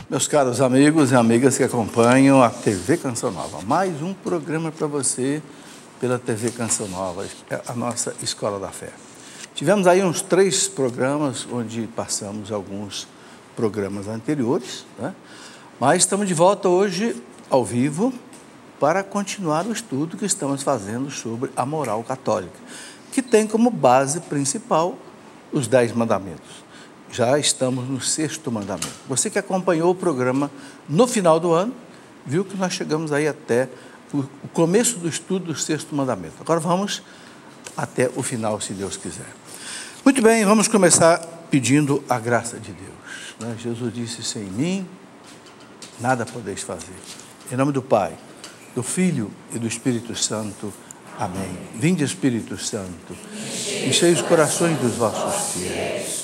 Meus caros amigos e amigas que acompanham a TV Canção Nova, mais um programa para você pela TV Canção Nova, a nossa Escola da Fé. Tivemos aí uns 3 programas onde passamos alguns programas anteriores, né? Mas estamos de volta hoje ao vivo para continuar o estudo que estamos fazendo sobre a moral católica, que tem como base principal os 10 mandamentos. Já estamos no 6º mandamento. Você que acompanhou o programa no final do ano, viu que nós chegamos aí até o começo do estudo do 6º mandamento. Agora vamos até o final, se Deus quiser. Muito bem, vamos começar pedindo a graça de Deus, né? Jesus disse, sem mim, nada podeis fazer. Em nome do Pai, do Filho e do Espírito Santo. Amém. Vinde, Espírito Santo, enchei os corações dos vossos fiéis,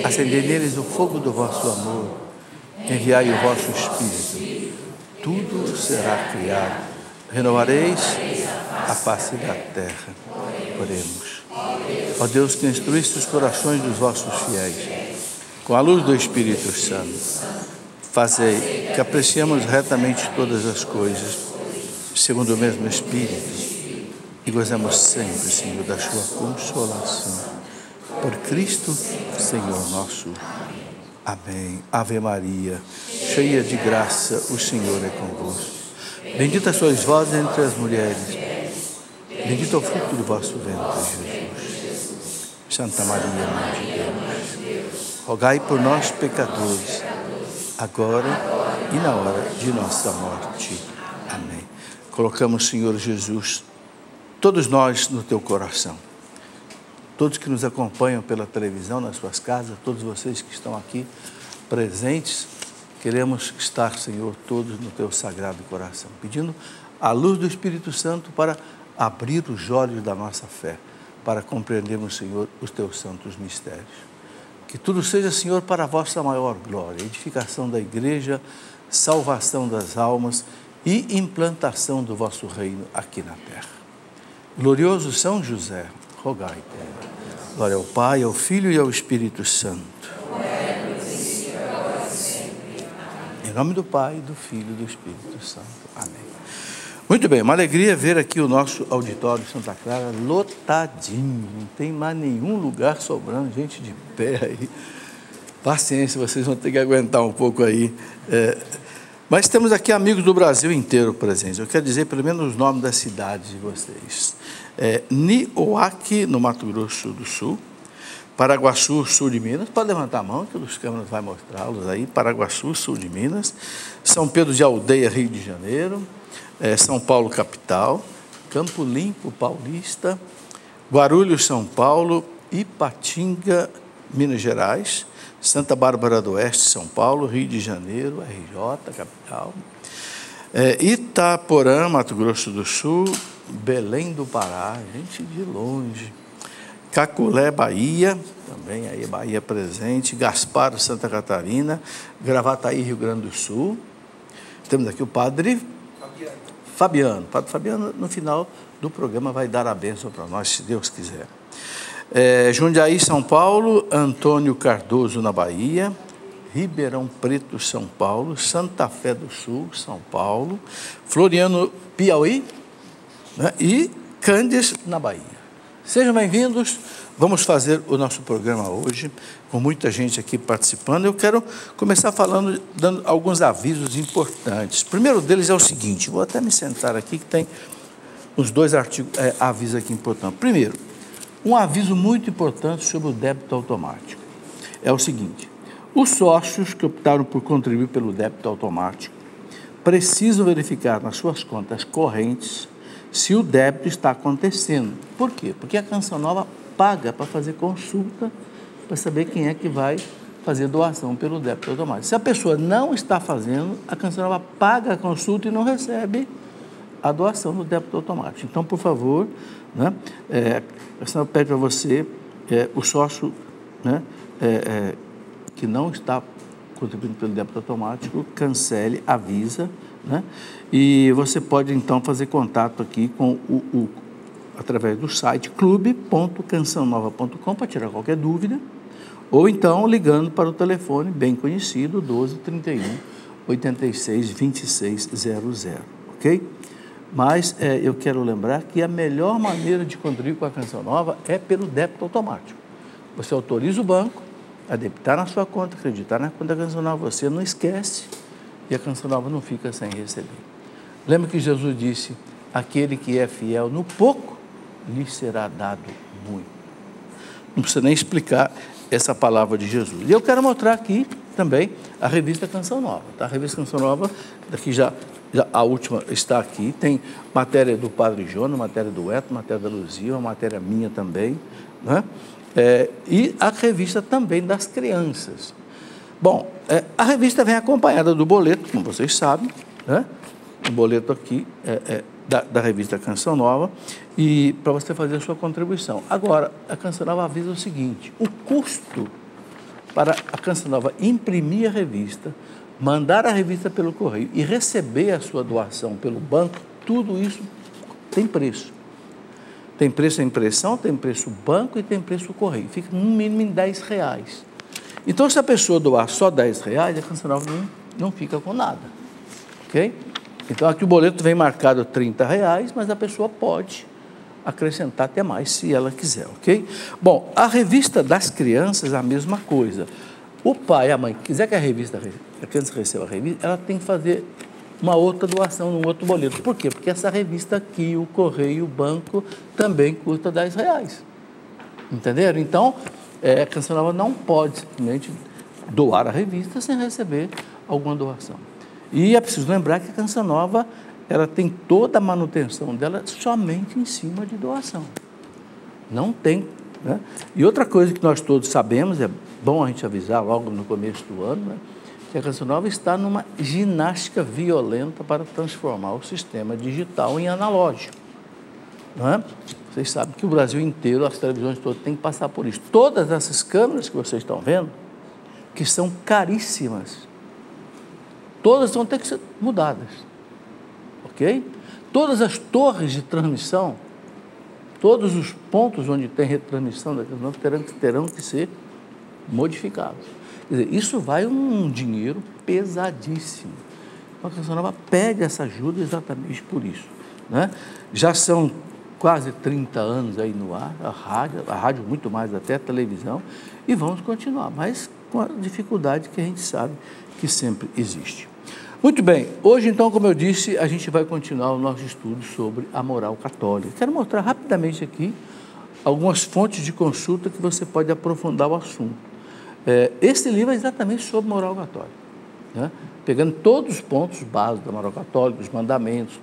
acendei neles o fogo do vosso amor, enviai o vosso Espírito, tudo será criado, renovareis a face da terra. Oremos. Ó Deus, que instruíste os corações dos vossos fiéis, com a luz do Espírito Santo, fazei que apreciemos retamente todas as coisas, segundo o mesmo Espírito, e gozemos sempre, Senhor, da sua consolação. Por Cristo, Senhor nosso. Amém. Ave Maria, cheia de graça, o Senhor é convosco. Bendita sois vós entre as mulheres, bendito é o fruto do vosso ventre, Jesus. Santa Maria, Mãe de Deus, rogai por nós, pecadores, agora e na hora de nossa morte. Amém. Colocamos, Senhor Jesus, todos nós no teu coração. Todos que nos acompanham pela televisão, nas suas casas, todos vocês que estão aqui presentes, queremos estar, Senhor, todos no teu sagrado coração, pedindo a luz do Espírito Santo para abrir os olhos da nossa fé, para compreendermos, Senhor, os teus santos mistérios. Que tudo seja, Senhor, para a vossa maior glória, edificação da igreja, salvação das almas e implantação do vosso reino aqui na terra. Glorioso São José, rogai por nós. Glória ao Pai, ao Filho e ao Espírito Santo. Em nome do Pai, do Filho e do Espírito Santo. Amém. Muito bem, uma alegria ver aqui o nosso auditório de Santa Clara lotadinho. Não tem mais nenhum lugar sobrando, gente de pé aí. Paciência, vocês vão ter que aguentar um pouco aí. Mas temos aqui amigos do Brasil inteiro presentes. Eu quero dizer pelo menos os nomes das cidades de vocês. Nioaque, no Mato Grosso do Sul. Paraguaçu, sul de Minas. Pode levantar a mão, que os câmeras vão mostrá-los aí. Paraguaçu, sul de Minas. São Pedro de Aldeia, Rio de Janeiro. São Paulo, capital. Campo Limpo, Paulista. Guarulhos, São Paulo. Ipatinga, Minas Gerais. Santa Bárbara do Oeste, São Paulo, Rio de Janeiro, RJ, capital. Itaporã, Mato Grosso do Sul, Belém do Pará, gente de longe. Caculé, Bahia, também aí Bahia presente. Gaspar, Santa Catarina. Gravataí, Rio Grande do Sul. Temos aqui o Padre Fabiano. Padre Fabiano, no final do programa, vai dar a bênção para nós, se Deus quiser. Jundiaí, São Paulo. Antônio Cardoso, na Bahia. Ribeirão Preto, São Paulo. Santa Fé do Sul, São Paulo. Floriano, Piauí, né? E Cândiz, na Bahia. Sejam bem-vindos. Vamos fazer o nosso programa hoje, com muita gente aqui participando. Eu quero começar dando alguns avisos importantes. O primeiro deles é o seguinte, vou até me sentar aqui, que tem uns 2 avisos aqui importantes. Primeiro, um aviso muito importante sobre o débito automático. É o seguinte, os sócios que optaram por contribuir pelo débito automático precisam verificar nas suas contas correntes se o débito está acontecendo. Por quê? Porque a Canção Nova paga para fazer consulta, para saber quem é que vai fazer doação pelo débito automático. Se a pessoa não está fazendo, a Canção Nova paga a consulta e não recebe a doação do débito automático. Então, por favor, né, a senhora pede para você, o sócio, né, que não está contribuindo pelo débito automático, cancele, avisa, né, e você pode então fazer contato aqui com através do site clube.cançãonova.com para tirar qualquer dúvida, ou então ligando para o telefone bem conhecido, 12 31 86 26 00, ok? Mas eu quero lembrar que a melhor maneira de contribuir com a Canção Nova é pelo débito automático. Você autoriza o banco a debitar na sua conta, acreditar na conta da Canção Nova, você não esquece e a Canção Nova não fica sem receber. Lembra que Jesus disse, aquele que é fiel no pouco, lhe será dado muito. Não precisa nem explicar essa palavra de Jesus. E eu quero mostrar aqui também a revista Canção Nova. Tá? A revista Canção Nova, daqui já a última está aqui, tem matéria do Padre Jonas, matéria do Eto, matéria da Luzia, uma matéria minha também, né? E a revista também das crianças. Bom, a revista vem acompanhada do boleto, como vocês sabem, né? O boleto aqui da revista Canção Nova, e para você fazer a sua contribuição. Agora, a Canção Nova avisa o seguinte, o custo para a Canção Nova imprimir a revista, mandar a revista pelo correio e receber a sua doação pelo banco, tudo isso tem preço. Tem preço a impressão, tem preço o banco e tem preço o correio. Fica no mínimo em R$10. Então, se a pessoa doar só R$10, a Canção Nova não fica com nada. Ok? Então, aqui o boleto vem marcado R$30, mas a pessoa pode acrescentar até mais, se ela quiser, ok? Bom, a revista das crianças, a mesma coisa. O pai e a mãe, quiser que a criança receba a revista, ela tem que fazer uma outra doação, num outro boleto. Por quê? Porque essa revista aqui, o correio, o banco, também custa R$10. Entenderam? Então, a Canção Nova não pode simplesmente doar a revista sem receber alguma doação. E é preciso lembrar que a Canção Nova, ela tem toda a manutenção dela somente em cima de doação. Não tem, né? E outra coisa que nós todos sabemos, é bom a gente avisar logo no começo do ano, né? Que a Canção Nova está numa ginástica violenta para transformar o sistema digital em analógico. Não é? Vocês sabem que o Brasil inteiro, as televisões todas, têm que passar por isso. Todas essas câmeras que vocês estão vendo, que são caríssimas, todas vão ter que ser mudadas. Ok? Todas as torres de transmissão, todos os pontos onde tem retransmissão da Canção Nova terão que ser modificados. Quer dizer, isso vai um dinheiro pesadíssimo. Então, a Canção Nova pede essa ajuda exatamente por isso, né? Já são quase 30 anos aí no ar, a rádio muito mais até a televisão, e vamos continuar, mas com a dificuldade que a gente sabe que sempre existe. Muito bem, hoje então, como eu disse, a gente vai continuar o nosso estudo sobre a moral católica. Quero mostrar rapidamente aqui algumas fontes de consulta que você pode aprofundar o assunto. Esse livro é exatamente sobre moral católica, né? Pegando todos os pontos básicos da moral católica, os mandamentos,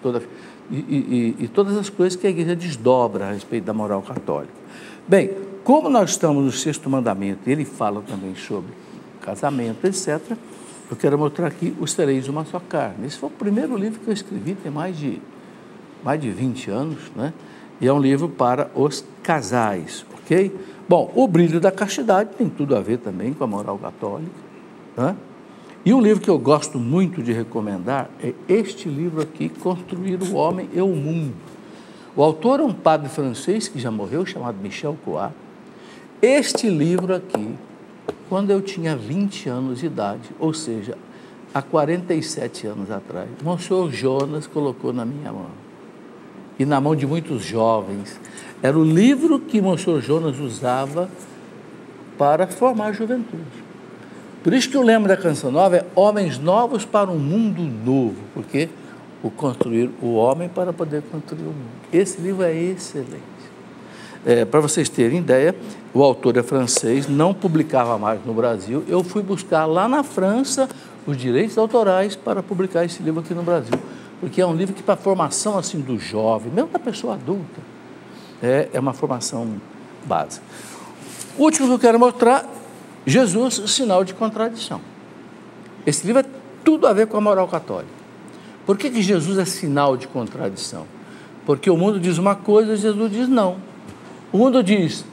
e todas as coisas que a igreja desdobra a respeito da moral católica. Bem, como nós estamos no sexto mandamento, ele fala também sobre casamento, etc., eu quero mostrar aqui os sereis uma só carne. Esse foi o primeiro livro que eu escrevi, tem mais de 20 anos, né? E é um livro para os casais, ok? Bom, o brilho da castidade tem tudo a ver também com a moral católica, né? E um livro que eu gosto muito de recomendar é este livro aqui, Construir o Homem e o Mundo. O autor é um padre francês que já morreu, chamado Michel Coat. Este livro aqui, quando eu tinha 20 anos de idade, ou seja, há 47 anos atrás, Monsenhor Jonas colocou na minha mão, e na mão de muitos jovens. Era o livro que Monsenhor Jonas usava para formar a juventude. Por isso que o lema da Canção Nova é Homens Novos para um Mundo Novo, porque o construir o homem para poder construir o mundo. Esse livro é excelente. Para vocês terem ideia, o autor é francês, não publicava mais no Brasil. Eu fui buscar lá na França os direitos autorais para publicar esse livro aqui no Brasil, porque é um livro que para a formação assim, do jovem, mesmo da pessoa adulta, é uma formação básica. O último que eu quero mostrar, Jesus, o sinal de contradição. Esse livro é tudo a ver com a moral católica. Por que Jesus é sinal de contradição? Porque o mundo diz uma coisa e Jesus diz não. O mundo diz,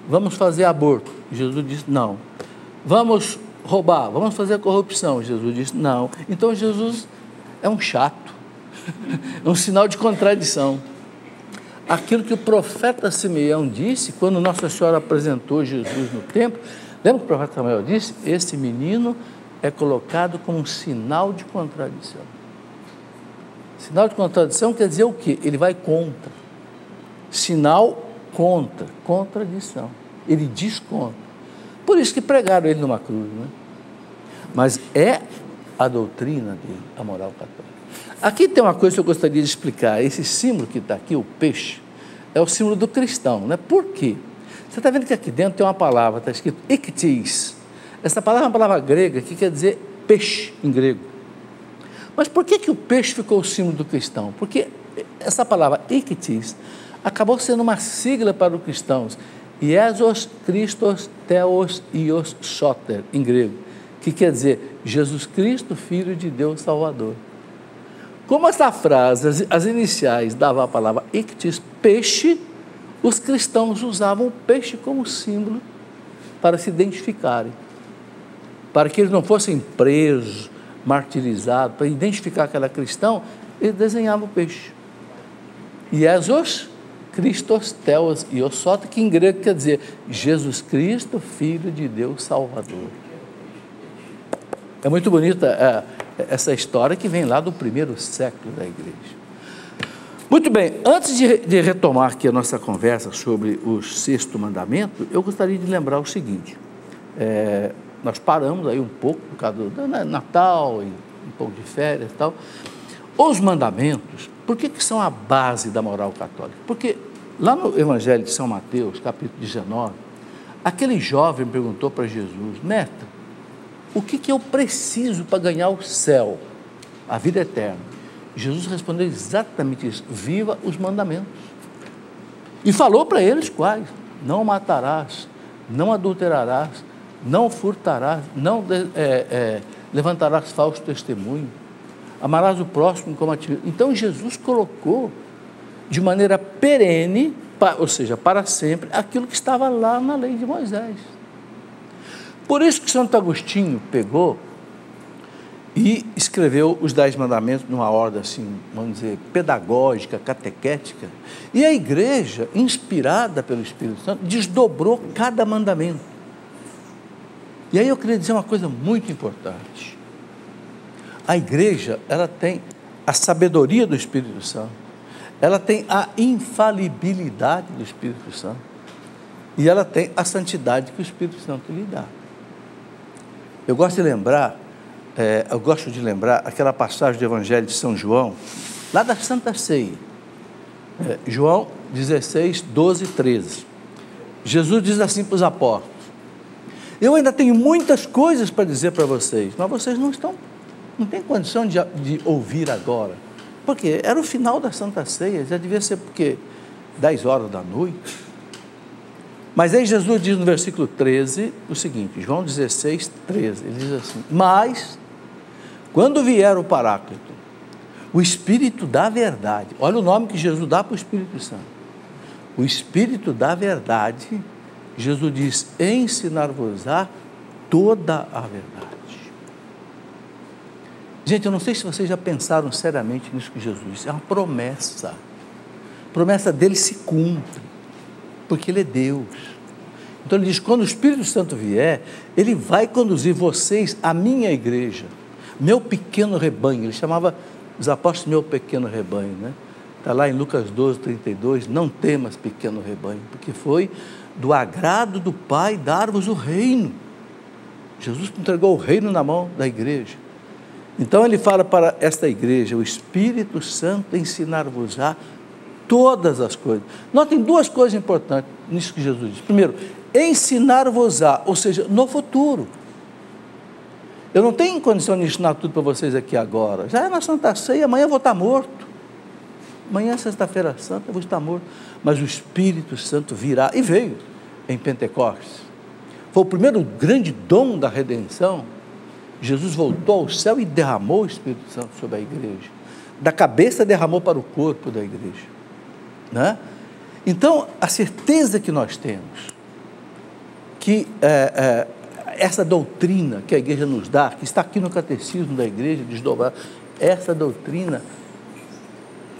vamos fazer aborto. Jesus diz não. Vamos roubar, vamos fazer corrupção. Jesus diz não. Então Jesus é um chato, é um sinal de contradição. Aquilo que o profeta Simeão disse, quando Nossa Senhora apresentou Jesus no templo, Lembra que o profeta Samuel disse? Esse menino é colocado como um sinal de contradição. Sinal de contradição quer dizer o quê? Ele vai contra. Sinal contra, contradição. Ele diz contra. Por isso que pregaram ele numa cruz, né? Mas é a doutrina dele, a moral católica. Aqui tem uma coisa que eu gostaria de explicar. Esse símbolo que está aqui, o peixe, é o símbolo do cristão, né? Por quê? Você está vendo que aqui dentro tem uma palavra, está escrito iktis. Essa palavra é uma palavra grega que quer dizer peixe em grego. Mas por que o peixe ficou o símbolo do cristão? Porque essa palavra iktis acabou sendo uma sigla para os cristãos. Jesus Christos Theos Ios Soter, em grego, que quer dizer Jesus Cristo, Filho de Deus Salvador. Como essa frase, as iniciais davam a palavra iktis, peixe, os cristãos usavam o peixe como símbolo para se identificarem, para que eles não fossem presos, martirizados, para identificar aquela cristão, eles desenhavam o peixe. Jesus Christos Theos Ios Soter, que em grego quer dizer Jesus Cristo, Filho de Deus Salvador. É muito bonita essa história que vem lá do primeiro século da igreja. Muito bem, antes de retomar aqui a nossa conversa sobre o sexto mandamento, eu gostaria de lembrar o seguinte, nós paramos aí um pouco por causa do Natal, e um pouco de férias e tal. Os mandamentos, por que são a base da moral católica? Porque lá no Evangelho de São Mateus, capítulo 19, aquele jovem perguntou para Jesus, mestre, o que eu preciso para ganhar o céu, a vida eterna? Jesus respondeu exatamente isso, viva os mandamentos. E falou para eles quais: não matarás, não adulterarás, não furtarás, não levantarás falso testemunho, amarás o próximo como a ti. Então Jesus colocou de maneira perene, ou seja, para sempre, aquilo que estava lá na lei de Moisés. Por isso que Santo Agostinho pegou e escreveu os 10 mandamentos numa ordem assim, vamos dizer, pedagógica, catequética, e a igreja, inspirada pelo Espírito Santo, desdobrou cada mandamento. E aí eu queria dizer uma coisa muito importante. A igreja, ela tem a sabedoria do Espírito Santo, ela tem a infalibilidade do Espírito Santo, e ela tem a santidade que o Espírito Santo lhe dá. Eu gosto de lembrar aquela passagem do Evangelho de São João, lá da Santa Ceia, João 16, 12 e 13. Jesus diz assim para os apóstolos: eu ainda tenho muitas coisas para dizer para vocês, mas vocês não têm condição de ouvir agora, porque era o final da Santa Ceia, já devia ser porque 10 horas da noite. Mas aí Jesus diz no versículo 13 o seguinte, João 16, 13, ele diz assim: mas quando vier o Paráclito, o Espírito da verdade, olha o nome que Jesus dá para o Espírito Santo, o Espírito da verdade, Jesus diz, ensinar-vos-á toda a verdade. Gente, eu não sei se vocês já pensaram seriamente nisso que Jesus disse, é uma promessa, a promessa dele se cumpre, porque ele é Deus. Então ele diz, quando o Espírito Santo vier, ele vai conduzir vocês à minha igreja, meu pequeno rebanho. Ele chamava os apóstolos meu pequeno rebanho, né? Está lá em Lucas 12, 32, não temas pequeno rebanho, porque foi do agrado do Pai dar-vos o reino. Jesus entregou o reino na mão da igreja. Então ele fala para esta igreja, o Espírito Santo ensinar-vos-á todas as coisas. Notem duas coisas importantes nisso que Jesus diz. Primeiro, ensinar-vos-á, ou seja, no futuro. Eu não tenho condição de ensinar tudo para vocês aqui agora. Já é na Santa Ceia, amanhã eu vou estar morto. Amanhã, sexta-feira santa, eu vou estar morto. Mas o Espírito Santo virá, e veio em Pentecostes. Foi o primeiro grande dom da redenção. Jesus voltou ao céu e derramou o Espírito Santo sobre a igreja. Da cabeça derramou para o corpo da igreja, né? Então, a certeza que nós temos, que essa doutrina que a igreja nos dá, que está aqui no catecismo da igreja, desdobrar, essa doutrina,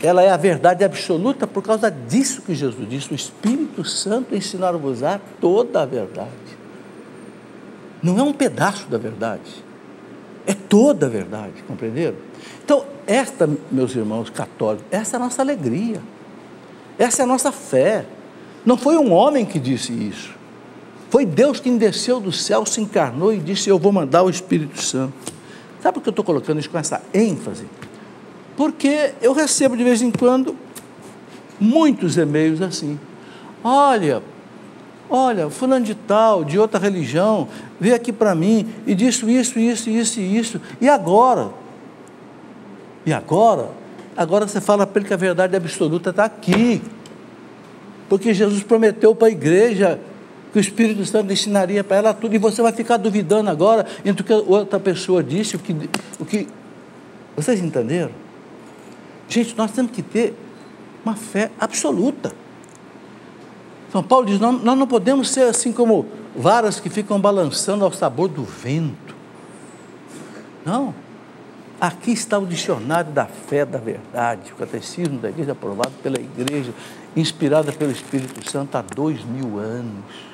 ela é a verdade absoluta por causa disso que Jesus disse, o Espírito Santo ensinar-vos-á toda a verdade. Não é um pedaço da verdade, é toda a verdade, compreenderam? Então, esta, meus irmãos católicos, essa é a nossa alegria, essa é a nossa fé. Não foi um homem que disse isso, foi Deus quem desceu do céu, se encarnou e disse: eu vou mandar o Espírito Santo. Sabe por que eu estou colocando isso com essa ênfase? Porque eu recebo de vez em quando muitos e-mails assim: olha, fulano de tal, de outra religião, veio aqui para mim e disse isso, e agora? E agora? Agora você fala para ele que a verdade absoluta está aqui, porque Jesus prometeu para a igreja que o Espírito Santo ensinaria para ela tudo, e você vai ficar duvidando agora entre o que outra pessoa disse, o que... Vocês entenderam? Gente, nós temos que ter uma fé absoluta. São Paulo diz: nós não podemos ser assim como varas que ficam balançando ao sabor do vento. Não. Aqui está o dicionário da fé, da verdade, o catecismo da igreja aprovado pela igreja, inspirada pelo Espírito Santo há 2000 anos.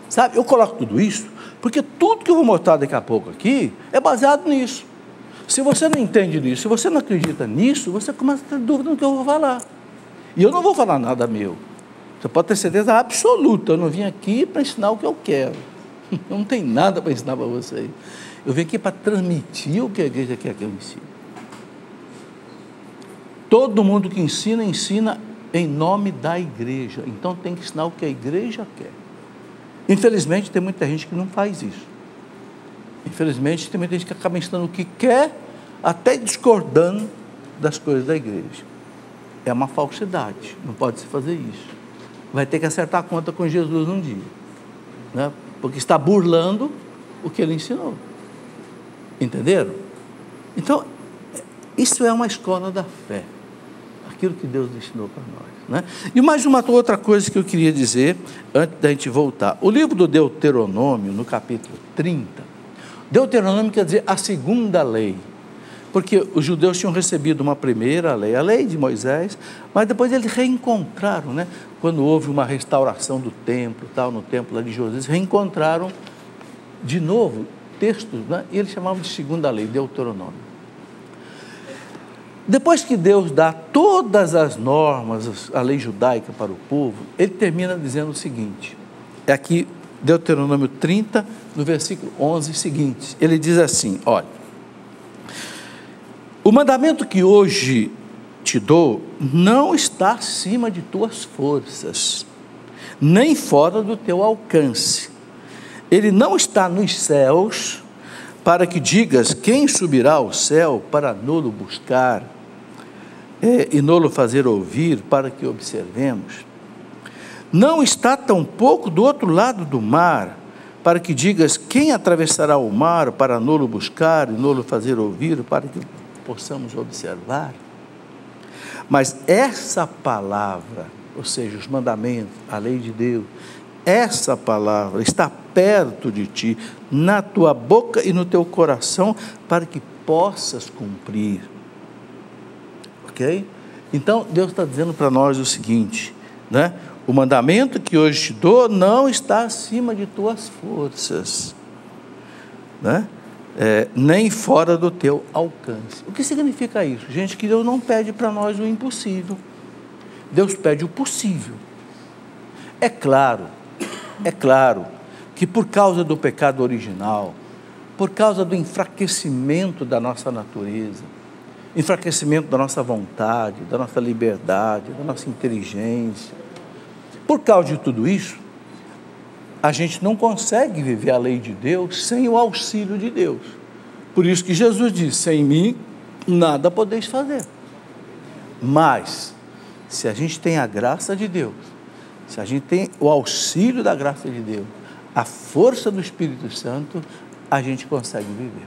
Sabe, eu coloco tudo isso porque tudo que eu vou mostrar daqui a pouco aqui é baseado nisso. Se você não entende nisso, se você não acredita nisso, você começa a ter dúvida no que eu vou falar. E eu não vou falar nada meu. Você pode ter certeza absoluta, eu não vim aqui para ensinar o que eu quero. Eu não tenho nada para ensinar para vocês. Eu vim aqui para transmitir o que a igreja quer que eu ensine. Todo mundo que ensina, ensina em nome da igreja. Então tem que ensinar o que a igreja quer. Infelizmente tem muita gente que não faz isso. Infelizmente tem muita gente que acaba ensinando o que quer, até discordando das coisas da igreja. É uma falsidade, não pode se fazer isso. Vai ter que acertar a conta com Jesus um dia, né? Porque está burlando o que ele ensinou. Entenderam? Então, isso é uma escola da fé, aquilo que Deus ensinou para nós, né? E mais uma outra coisa que eu queria dizer, antes da gente voltar. O livro do Deuteronômio, no capítulo 30, Deuteronômio quer dizer a segunda lei, porque os judeus tinham recebido uma primeira lei, a lei de Moisés, mas depois eles reencontraram, né? Quando houve uma restauração do templo, tal, no templo lá de Josias, reencontraram de novo textos, né? E eles chamavam de segunda lei, Deuteronômio. Depois que Deus dá todas as normas, a lei judaica para o povo, ele termina dizendo o seguinte, é aqui Deuteronômio 30, no versículo 11 seguinte, ele diz assim: olha, o mandamento que hoje te dou não está acima de tuas forças, nem fora do teu alcance. Ele não está nos céus, para que digas: quem subirá ao céu para nolo buscar, e nolo fazer ouvir, para que observemos. Não está tampouco do outro lado do mar, para que digas: quem atravessará o mar para nolo buscar, e nolo fazer ouvir, para que possamos observar. Mas essa palavra, ou seja, os mandamentos, a lei de Deus, essa palavra está perto de ti, na tua boca e no teu coração, para que possas cumprir. Ok? Então, Deus está dizendo para nós o seguinte, né? O mandamento que hoje te dou não está acima de tuas forças, né? Nem fora do teu alcance. O que significa isso? Gente, que Deus não pede para nós o impossível. Deus pede o possível. É claro que por causa do pecado original, por causa do enfraquecimento da nossa natureza, enfraquecimento da nossa vontade, da nossa liberdade, da nossa inteligência, por causa de tudo isso, a gente não consegue viver a lei de Deus sem o auxílio de Deus. Por isso que Jesus disse: sem mim nada podeis fazer. Mas, se a gente tem a graça de Deus, se a gente tem o auxílio da graça de Deus, a força do Espírito Santo, a gente consegue viver.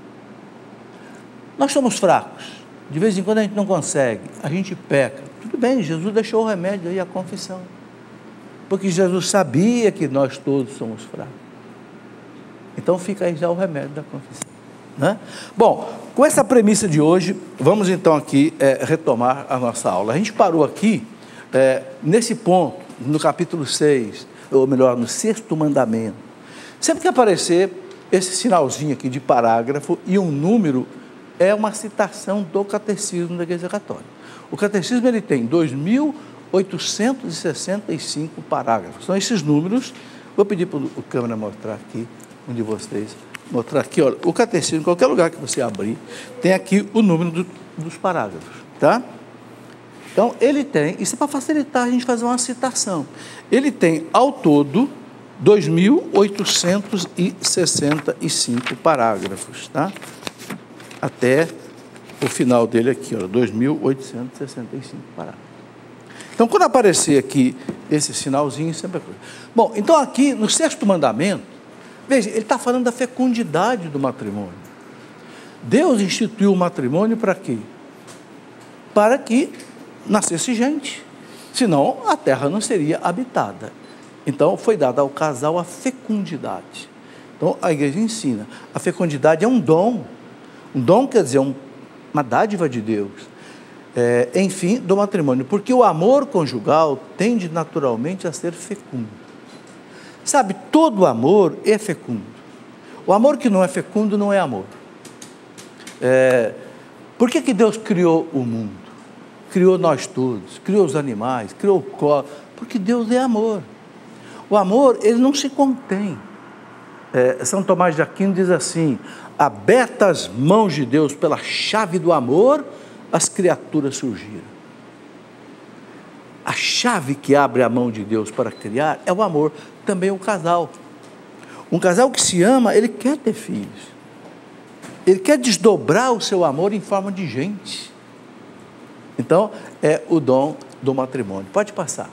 Nós somos fracos, de vez em quando a gente não consegue, a gente peca. Tudo bem, Jesus deixou o remédio aí, a confissão. Porque Jesus sabia que nós todos somos fracos. Então fica aí já o remédio da confissão, né? Bom, com essa premissa de hoje, vamos então aqui retomar a nossa aula. A gente parou aqui, nesse ponto, no capítulo 6, ou melhor, no 6º mandamento. Sempre que aparecer esse sinalzinho aqui de parágrafo e um número, é uma citação do Catecismo da Igreja Católica. O Catecismo ele tem 2.865 parágrafos. São esses números. Vou pedir para o câmera mostrar aqui, um de vocês. Mostrar aqui, olha, o Catecismo, em qualquer lugar que você abrir, tem aqui o número dos parágrafos, tá? Então, ele tem, isso é para facilitar a gente fazer uma citação. Ele tem, ao todo, 2.865 parágrafos, tá? Até o final dele aqui, ó, 2.865 parágrafos. Então, quando aparecer aqui esse sinalzinho, sempre é coisa. Bom, então aqui, no sexto mandamento, veja, ele está falando da fecundidade do matrimônio. Deus instituiu o matrimônio para quê? Para que nascesse gente, senão a terra não seria habitada. Então, foi dada ao casal a fecundidade. Então, a igreja ensina, a fecundidade é um dom. Um dom quer dizer uma dádiva de Deus, enfim, do matrimônio, porque o amor conjugal tende naturalmente a ser fecundo. Sabe, todo amor é fecundo. O amor que não é fecundo não é amor. Por que Deus criou o mundo? Criou nós todos, criou os animais, criou o cosmos, porque Deus é amor. O amor, ele não se contém. São Tomás de Aquino diz assim: abertas as mãos de Deus pela chave do amor, as criaturas surgiram. A chave que abre a mão de Deus para criar é o amor, também o casal. Um casal que se ama, ele quer ter filhos. Ele quer desdobrar o seu amor em forma de gente. Então, é o dom do matrimônio. Pode passar,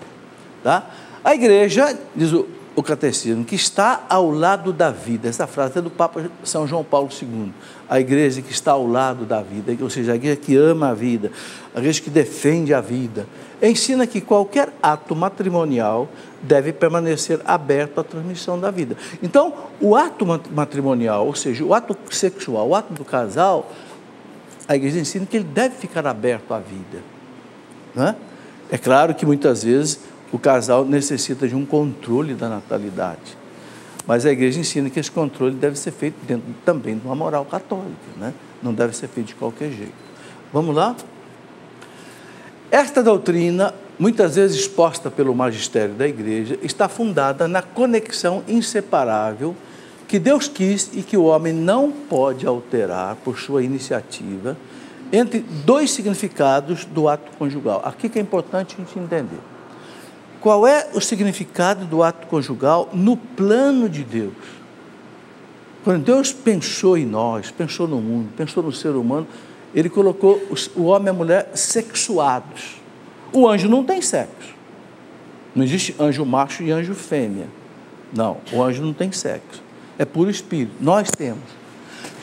tá? A igreja, diz o Catecismo, que está ao lado da vida. Essa frase é do Papa São João Paulo II. A igreja que está ao lado da vida, ou seja, a igreja que ama a vida, a igreja que defende a vida, ensina que qualquer ato matrimonial deve permanecer aberto à transmissão da vida. Então, o ato matrimonial, ou seja, o ato sexual, o ato do casal, a igreja ensina que ele deve ficar aberto à vida. Né? É claro que muitas vezes o casal necessita de um controle da natalidade, mas a igreja ensina que esse controle deve ser feito dentro também de uma moral católica, né? Não deve ser feito de qualquer jeito. Vamos lá? Esta doutrina, muitas vezes exposta pelo magistério da igreja, está fundada na conexão inseparável que Deus quis e que o homem não pode alterar por sua iniciativa entre dois significados do ato conjugal. Aqui que é importante a gente entender. Qual é o significado do ato conjugal no plano de Deus? Quando Deus pensou em nós, pensou no mundo, pensou no ser humano, Ele colocou o homem e a mulher sexuados. O anjo não tem sexo. Não existe anjo macho e anjo fêmea. Não, o anjo não tem sexo. É puro espírito. Nós temos.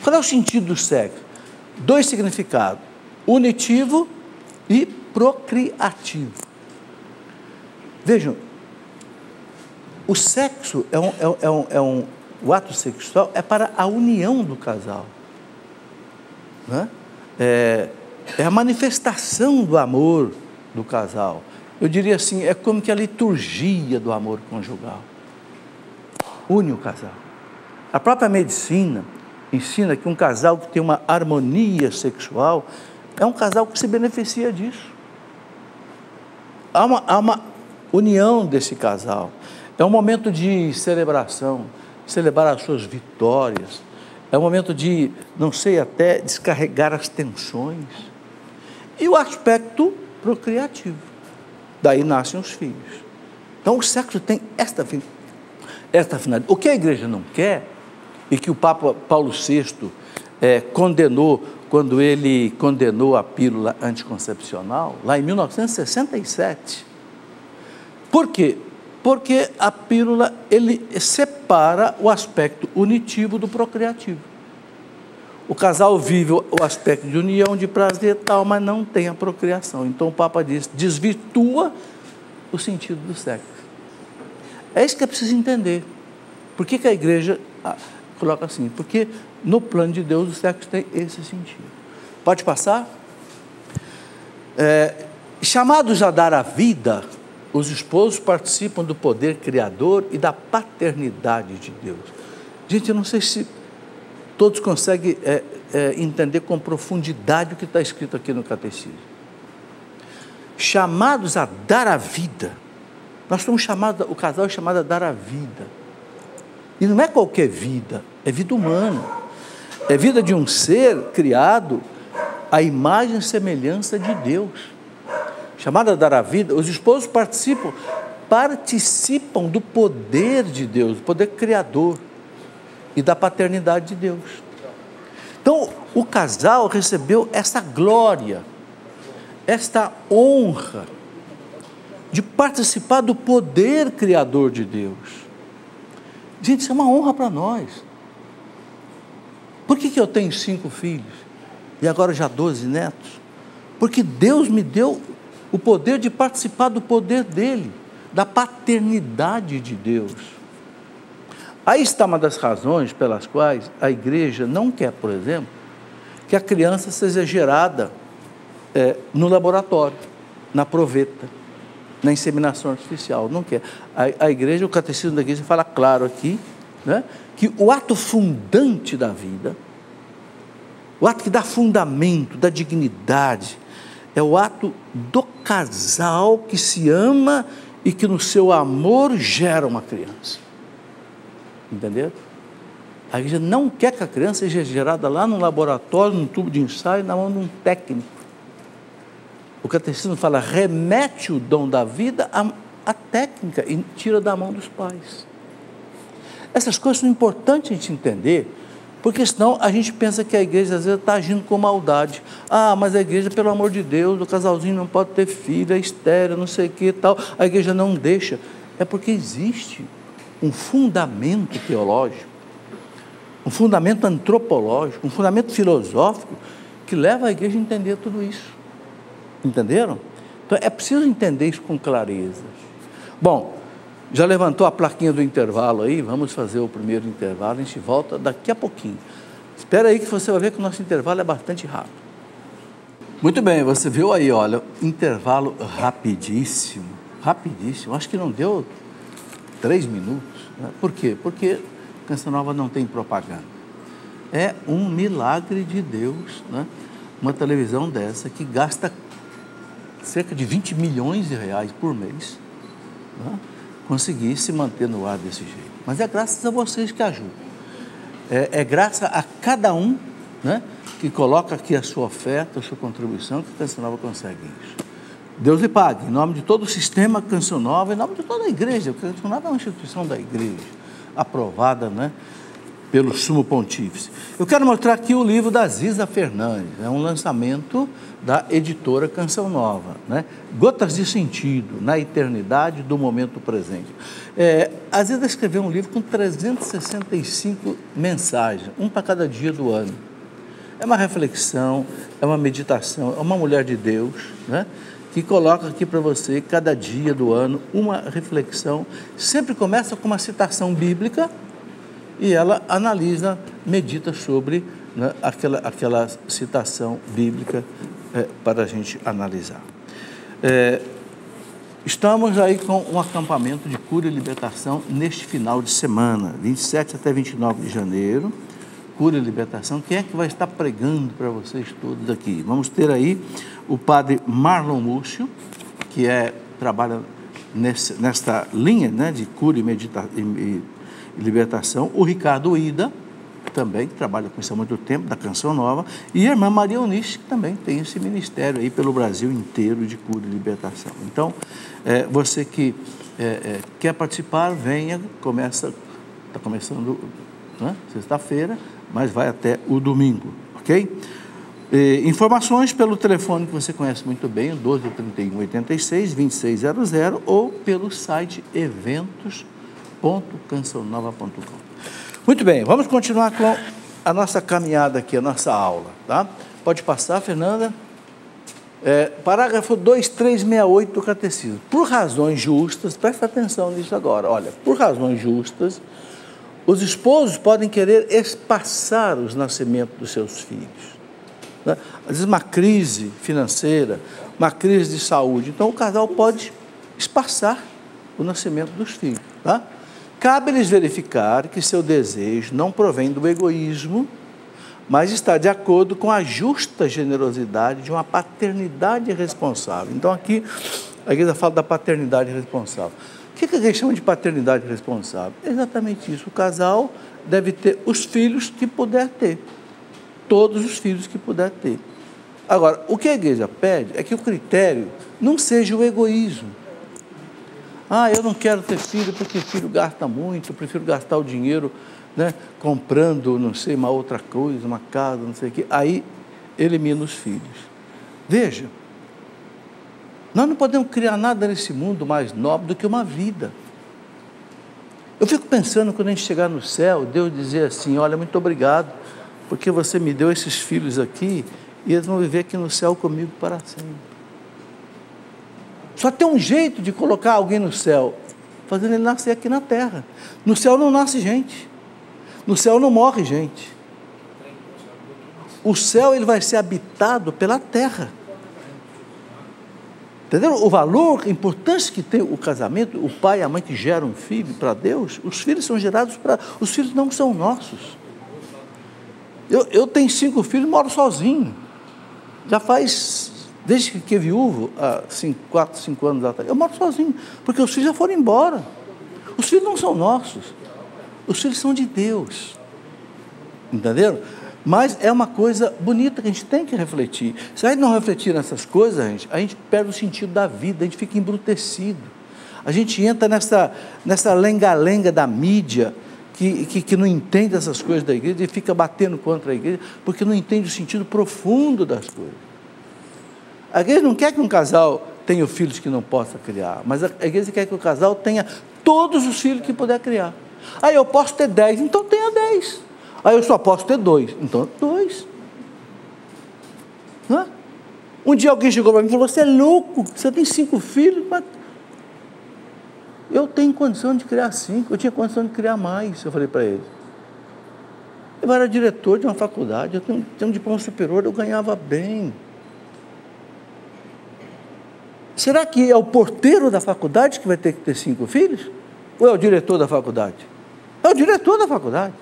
Qual é o sentido do sexo? Dois significados: unitivo e procriativo. Vejam, o sexo o ato sexual é para a união do casal, né? É a manifestação do amor do casal. Eu diria assim, é como que a liturgia do amor conjugal une o casal. A própria medicina ensina que um casal que tem uma harmonia sexual é um casal que se beneficia disso. Há uma união desse casal. É um momento de celebração, celebrar as suas vitórias. É um momento de, não sei, até descarregar as tensões. E o aspecto procriativo. Daí nascem os filhos. Então o sexo tem esta finalidade. O que a igreja não quer, e que o Papa Paulo VI condenou, quando ele condenou a pílula anticoncepcional, lá em 1967. Por quê? Porque a pílula, ele separa o aspecto unitivo do procriativo. O casal vive o aspecto de união, de prazer e tal, mas não tem a procriação. Então o Papa diz, desvirtua o sentido do sexo. É isso que é preciso entender. Por que a igreja coloca assim? Porque no plano de Deus o sexo tem esse sentido. Pode passar? Chamados a dar a vida, os esposos participam do poder criador e da paternidade de Deus. Gente, eu não sei se todos conseguem entender com profundidade o que está escrito aqui no catecismo. Chamados a dar a vida. Nós somos chamados, o casal é chamado a dar a vida. E não é qualquer vida, é vida humana. É vida de um ser criado à imagem e semelhança de Deus. Chamado a dar a vida, os esposos participam do poder de Deus, do poder criador e da paternidade de Deus. Então, o casal recebeu essa glória, esta honra de participar do poder criador de Deus. Gente, isso é uma honra para nós. Por que eu tenho 5 filhos e agora já 12 netos? Porque Deus me deu o poder de participar do poder dele, da paternidade de Deus. Aí está uma das razões pelas quais a igreja não quer, por exemplo, que a criança seja gerada no laboratório, na proveta, na inseminação artificial. Não quer. A igreja, o catecismo da igreja fala claro aqui, né, que o ato fundante da vida, o ato que dá fundamento, dá dignidade, é o ato do casal que se ama e que no seu amor gera uma criança. Entenderam? A igreja não quer que a criança seja gerada lá no laboratório, num tubo de ensaio, na mão de um técnico. O catecismo fala, remete o dom da vida à técnica e tira da mão dos pais. Essas coisas são importantes a gente entender, porque senão a gente pensa que a igreja às vezes está agindo com maldade. Ah, mas a igreja, pelo amor de Deus, o casalzinho não pode ter filho, é estéril, não sei o que e tal, a igreja não deixa. É porque existe um fundamento teológico, um fundamento antropológico, um fundamento filosófico que leva a igreja a entender tudo isso. Entenderam? Então é preciso entender isso com clareza. Bom, já levantou a plaquinha do intervalo aí? Vamos fazer o primeiro intervalo, a gente volta daqui a pouquinho. Espera aí que você vai ver que o nosso intervalo é bastante rápido. Muito bem, você viu aí, olha, intervalo rapidíssimo, acho que não deu 3 minutos, né? Por quê? Porque Canção Nova não tem propaganda. É um milagre de Deus, né? Uma televisão dessa que gasta cerca de 20 milhões de reais por mês, né? Conseguir se manter no ar desse jeito. Mas é graças a vocês que ajudam. É graças a cada um, né, que coloca aqui a sua oferta, a sua contribuição, que a Canção Nova consegue isso. Deus lhe pague, em nome de todo o sistema Canção Nova, em nome de toda a igreja, porque a Canção Nova é uma instituição da igreja, aprovada, né, pelo Sumo Pontífice. Eu quero mostrar aqui o livro da Ziza Fernandes, é um lançamento da editora Canção Nova, né? Gotas de Sentido, na eternidade do momento presente. A Ziza escreveu um livro com 365 mensagens, um para cada dia do ano. É uma reflexão, é uma meditação, é uma mulher de Deus, né, que coloca aqui para você, cada dia do ano, uma reflexão. Sempre começa com uma citação bíblica e ela analisa, medita sobre, né, aquela citação bíblica para a gente analisar. Estamos aí com um acampamento de cura e libertação neste final de semana, 27 até 29 de janeiro. Cura e libertação. Quem é que vai estar pregando para vocês todos aqui? Vamos ter aí o padre Marlon Múcio, que trabalha nesta linha, né, de cura e libertação. O Ricardo Ida, também, que trabalha com isso há muito tempo, da Canção Nova. E a irmã Maria Eunice, que também tem esse ministério aí pelo Brasil inteiro de cura e libertação. Então, você que quer participar, venha, está começando, né, sexta-feira, mas vai até o domingo, ok? Informações pelo telefone que você conhece muito bem, o 1231-86-2600, ou pelo site eventos.cançãonova.com. Muito bem, vamos continuar com a nossa caminhada aqui, a nossa aula, tá? Pode passar, Fernanda. Parágrafo 2368 do Catecismo. Por razões justas, presta atenção nisso agora, olha, por razões justas, os esposos podem querer espaçar os nascimentos dos seus filhos, né? Às vezes uma crise financeira, uma crise de saúde, então o casal pode espaçar o nascimento dos filhos, tá? cabe-lhes verificar que seu desejo não provém do egoísmo, mas está de acordo com a justa generosidade de uma paternidade responsável. Então, aqui, a igreja fala da paternidade responsável. O que a igreja chama de paternidade responsável? É exatamente isso. O casal deve ter os filhos que puder ter. Todos os filhos que puder ter. Agora, o que a igreja pede é que o critério não seja o egoísmo. Eu não quero ter filho porque filho gasta muito, eu prefiro gastar o dinheiro, né, comprando, não sei, uma outra coisa, uma casa, não sei o quê. Aí, elimina os filhos. Veja, nós não podemos criar nada nesse mundo mais nobre do que uma vida. Eu fico pensando, quando a gente chegar no céu, Deus dizer assim, olha, muito obrigado, porque você me deu esses filhos aqui, e eles vão viver aqui no céu comigo para sempre. Só tem um jeito de colocar alguém no céu, fazendo ele nascer aqui na terra. No céu não nasce gente. No céu não morre gente. O céu ele vai ser habitado pela terra. Entendeu? O valor, a importância que tem o casamento, o pai e a mãe que geram um filho para Deus, os filhos são gerados para... Os filhos não são nossos. Eu tenho 5 filhos e moro sozinho. Já faz... Desde que fiquei viúvo, há 4, 5 anos atrás, eu moro sozinho, porque os filhos já foram embora. Os filhos não são nossos. Os filhos são de Deus. Entenderam? Mas é uma coisa bonita que a gente tem que refletir. Se a gente não refletir nessas coisas, a gente perde o sentido da vida, a gente fica embrutecido. A gente entra nessa lenga-lenga da mídia, que não entende essas coisas da igreja e fica batendo contra a igreja, porque não entende o sentido profundo das coisas. A igreja não quer que um casal tenha filhos que não possa criar, mas a igreja quer que o casal tenha todos os filhos que puder criar. Eu posso ter 10, então tenha 10. Eu só posso ter 2, então 2. Um dia alguém chegou para mim e falou, você é louco, você tem 5 filhos, mas eu tenho condição de criar 5, eu tinha condição de criar mais, eu falei para ele. Eu era diretor de uma faculdade, eu tenho um diploma superior, eu ganhava bem. Será que é o porteiro da faculdade que vai ter que ter 5 filhos? Ou é o diretor da faculdade? É o diretor da faculdade.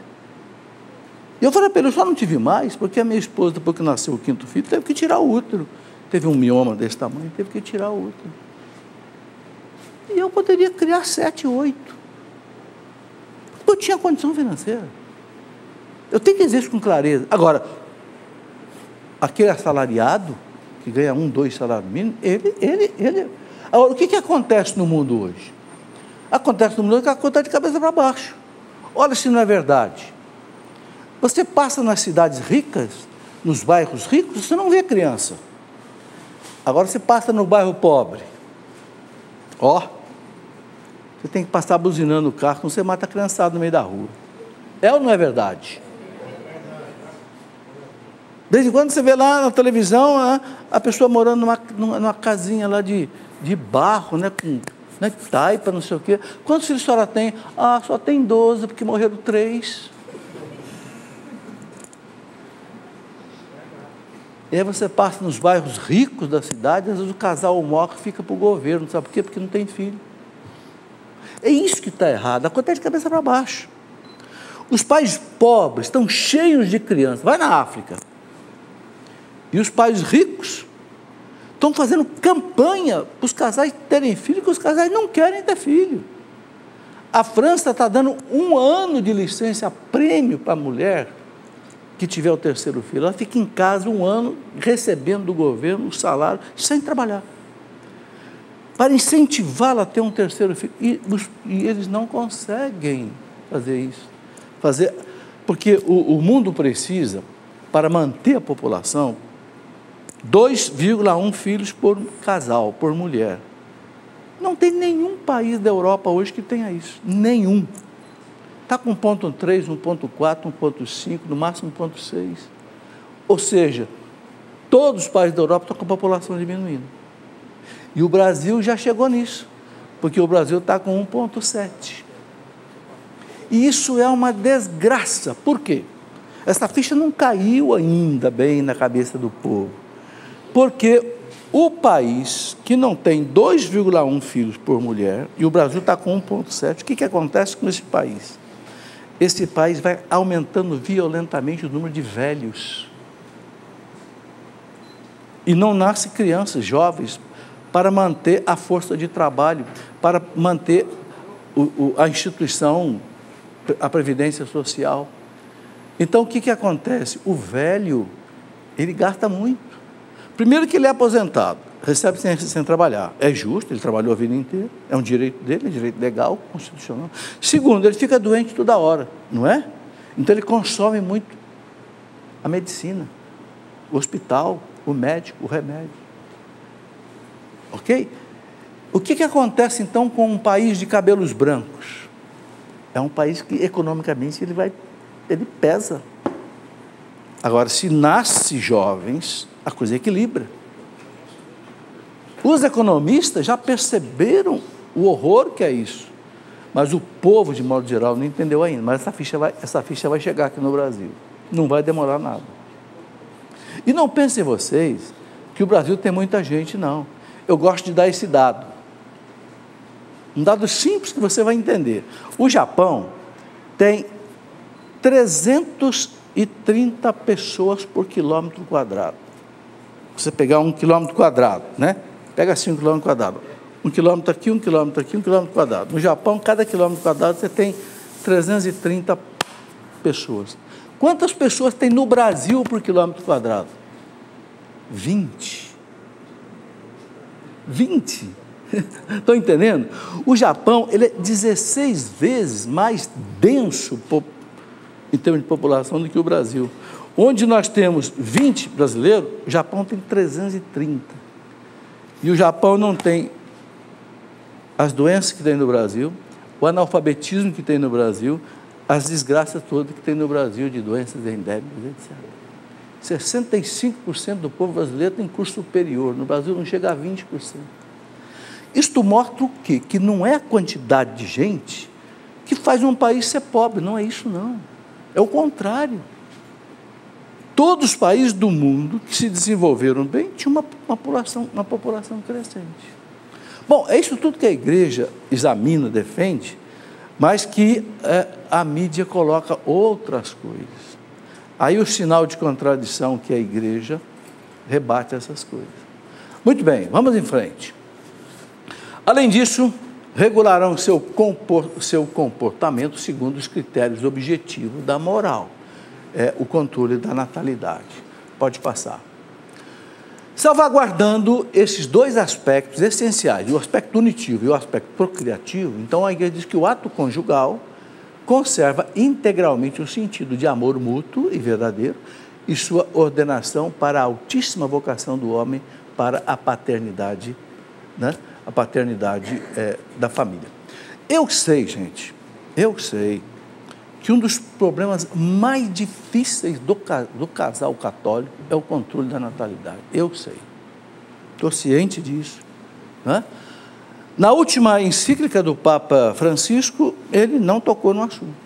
E eu falei para ele, eu só não tive mais, porque a minha esposa, depois que nasceu o 5º filho, teve que tirar o útero. Teve um mioma desse tamanho, teve que tirar o útero. E eu poderia criar 7, 8. Eu tinha condição financeira. Eu tenho que dizer isso com clareza. Agora, aquele assalariado, que ganha 1, 2 salários mínimos, ele... Agora, o que acontece no mundo hoje? Acontece no mundo que a coisa está de cabeça para baixo. Olha se não é verdade. Você passa nas cidades ricas, nos bairros ricos, você não vê criança. Agora você passa no bairro pobre. Você tem que passar buzinando o carro, senão você mata a criançada no meio da rua. É ou não é verdade? De vez em quando você vê lá na televisão a pessoa morando numa casinha lá de barro, né, com taipa, não sei o quê. Quantos filhos a senhora tem? Só tem 12, porque morreram 3. E aí você passa nos bairros ricos da cidade, às vezes o casal morre e fica para o governo, sabe por quê? Porque não tem filho. É isso que está errado, acontece de cabeça para baixo. Os pais pobres estão cheios de crianças, vai na África. E os pais ricos estão fazendo campanha para os casais terem filho, que os casais não querem ter filho. A França está dando 1 ano de licença prêmio para a mulher que tiver o 3º filho. Ela fica em casa 1 ano, recebendo do governo o salário, sem trabalhar, para incentivá-la a ter um 3º filho. E eles não conseguem fazer isso. Porque o mundo precisa, para manter a população, 2,1 filhos por casal, por mulher. Não tem nenhum país da Europa hoje que tenha isso. Nenhum. Está com 1,3, 1,4, 1,5, no máximo 1,6. Ou seja, todos os países da Europa estão com a população diminuindo. E o Brasil já chegou nisso, porque o Brasil está com 1,7. E isso é uma desgraça. Por quê? Essa ficha não caiu ainda bem na cabeça do povo. Porque O país que não tem 2,1 filhos por mulher, e o Brasil está com 1,7, o que acontece com esse país? Esse país vai aumentando violentamente o número de velhos. E não nasce crianças, jovens, para manter a força de trabalho, para manter a instituição, a previdência social. Então, o que acontece? O velho, ele gasta muito. Primeiro que ele é aposentado, recebe sem trabalhar. É justo, ele trabalhou a vida inteira, é um direito dele, é direito legal, constitucional. Segundo, ele fica doente toda hora, não é? Então, ele consome muito a medicina, o hospital, o médico, o remédio. Ok? O que acontece, então, com um país de cabelos brancos? É um país que, economicamente, ele pesa. Agora, se nasce jovens, a coisa equilibra. Os economistas já perceberam o horror que é isso, mas o povo, de modo geral, não entendeu ainda. Mas essa ficha vai chegar aqui no Brasil. Não vai demorar nada. E não pensem vocês que o Brasil tem muita gente, não. Eu gosto de dar esse dado. Um dado simples que você vai entender. O Japão tem 330 pessoas por quilômetro quadrado. Você pegar 1 quilômetro quadrado, né? Pega assim 1 quilômetro quadrado. 1 quilômetro aqui, 1 quilômetro aqui, 1 quilômetro quadrado. No Japão, cada quilômetro quadrado você tem 330 pessoas. Quantas pessoas tem no Brasil por quilômetro quadrado? 20. 20. Estão entendendo? O Japão, ele é 16 vezes mais denso em termos de população do que o Brasil. Onde nós temos 20 brasileiros, o Japão tem 330. E o Japão não tem as doenças que tem no Brasil, o analfabetismo que tem no Brasil, as desgraças todas que tem no Brasil de doenças endêmicas, etc. 65% do povo brasileiro tem curso superior, no Brasil não chega a 20%. Isto mostra o quê? Que não é a quantidade de gente que faz um país ser pobre, não é isso não. É o contrário. Todos os países do mundo que se desenvolveram bem tinham uma população crescente. Bom, é isso tudo que a igreja examina, defende, mas que a mídia coloca outras coisas. Aí o sinal de contradição que a igreja rebate essas coisas. Muito bem, vamos em frente. Além disso, regularão seu comportamento segundo os critérios objetivos da moral. O controle da natalidade. Pode passar. Salvaguardando esses dois aspectos essenciais, o aspecto unitivo e o aspecto procriativo, então a igreja diz que o ato conjugal conserva integralmente o sentido de amor mútuo e verdadeiro e sua ordenação para a altíssima vocação do homem para a paternidade, né? A paternidade da família. Eu sei, gente, que um dos problemas mais difíceis do casal católico é o controle da natalidade. Eu sei. Estou ciente disso. Né? Na última encíclica do Papa Francisco, ele não tocou no assunto.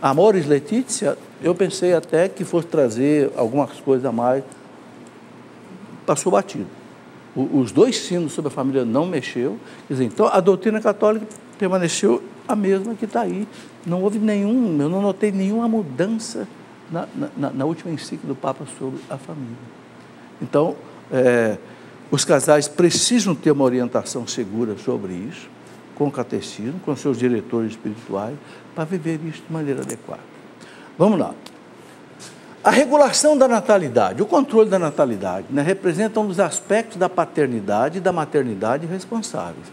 Amoris Laetitia, eu pensei até que fosse trazer algumas coisas a mais. Passou batido. Os dois sinos sobre a família não mexeu. Quer dizer, então, a doutrina católica permaneceu a mesma que está aí. Não houve eu não notei nenhuma mudança na última encíclica do Papa sobre a família. Então, os casais precisam ter uma orientação segura sobre isso, com o catecismo, com seus diretores espirituais, para viver isso de maneira adequada. Vamos lá. A regulação da natalidade, o controle da natalidade, né, representa um dos aspectos da paternidade e da maternidade responsáveis.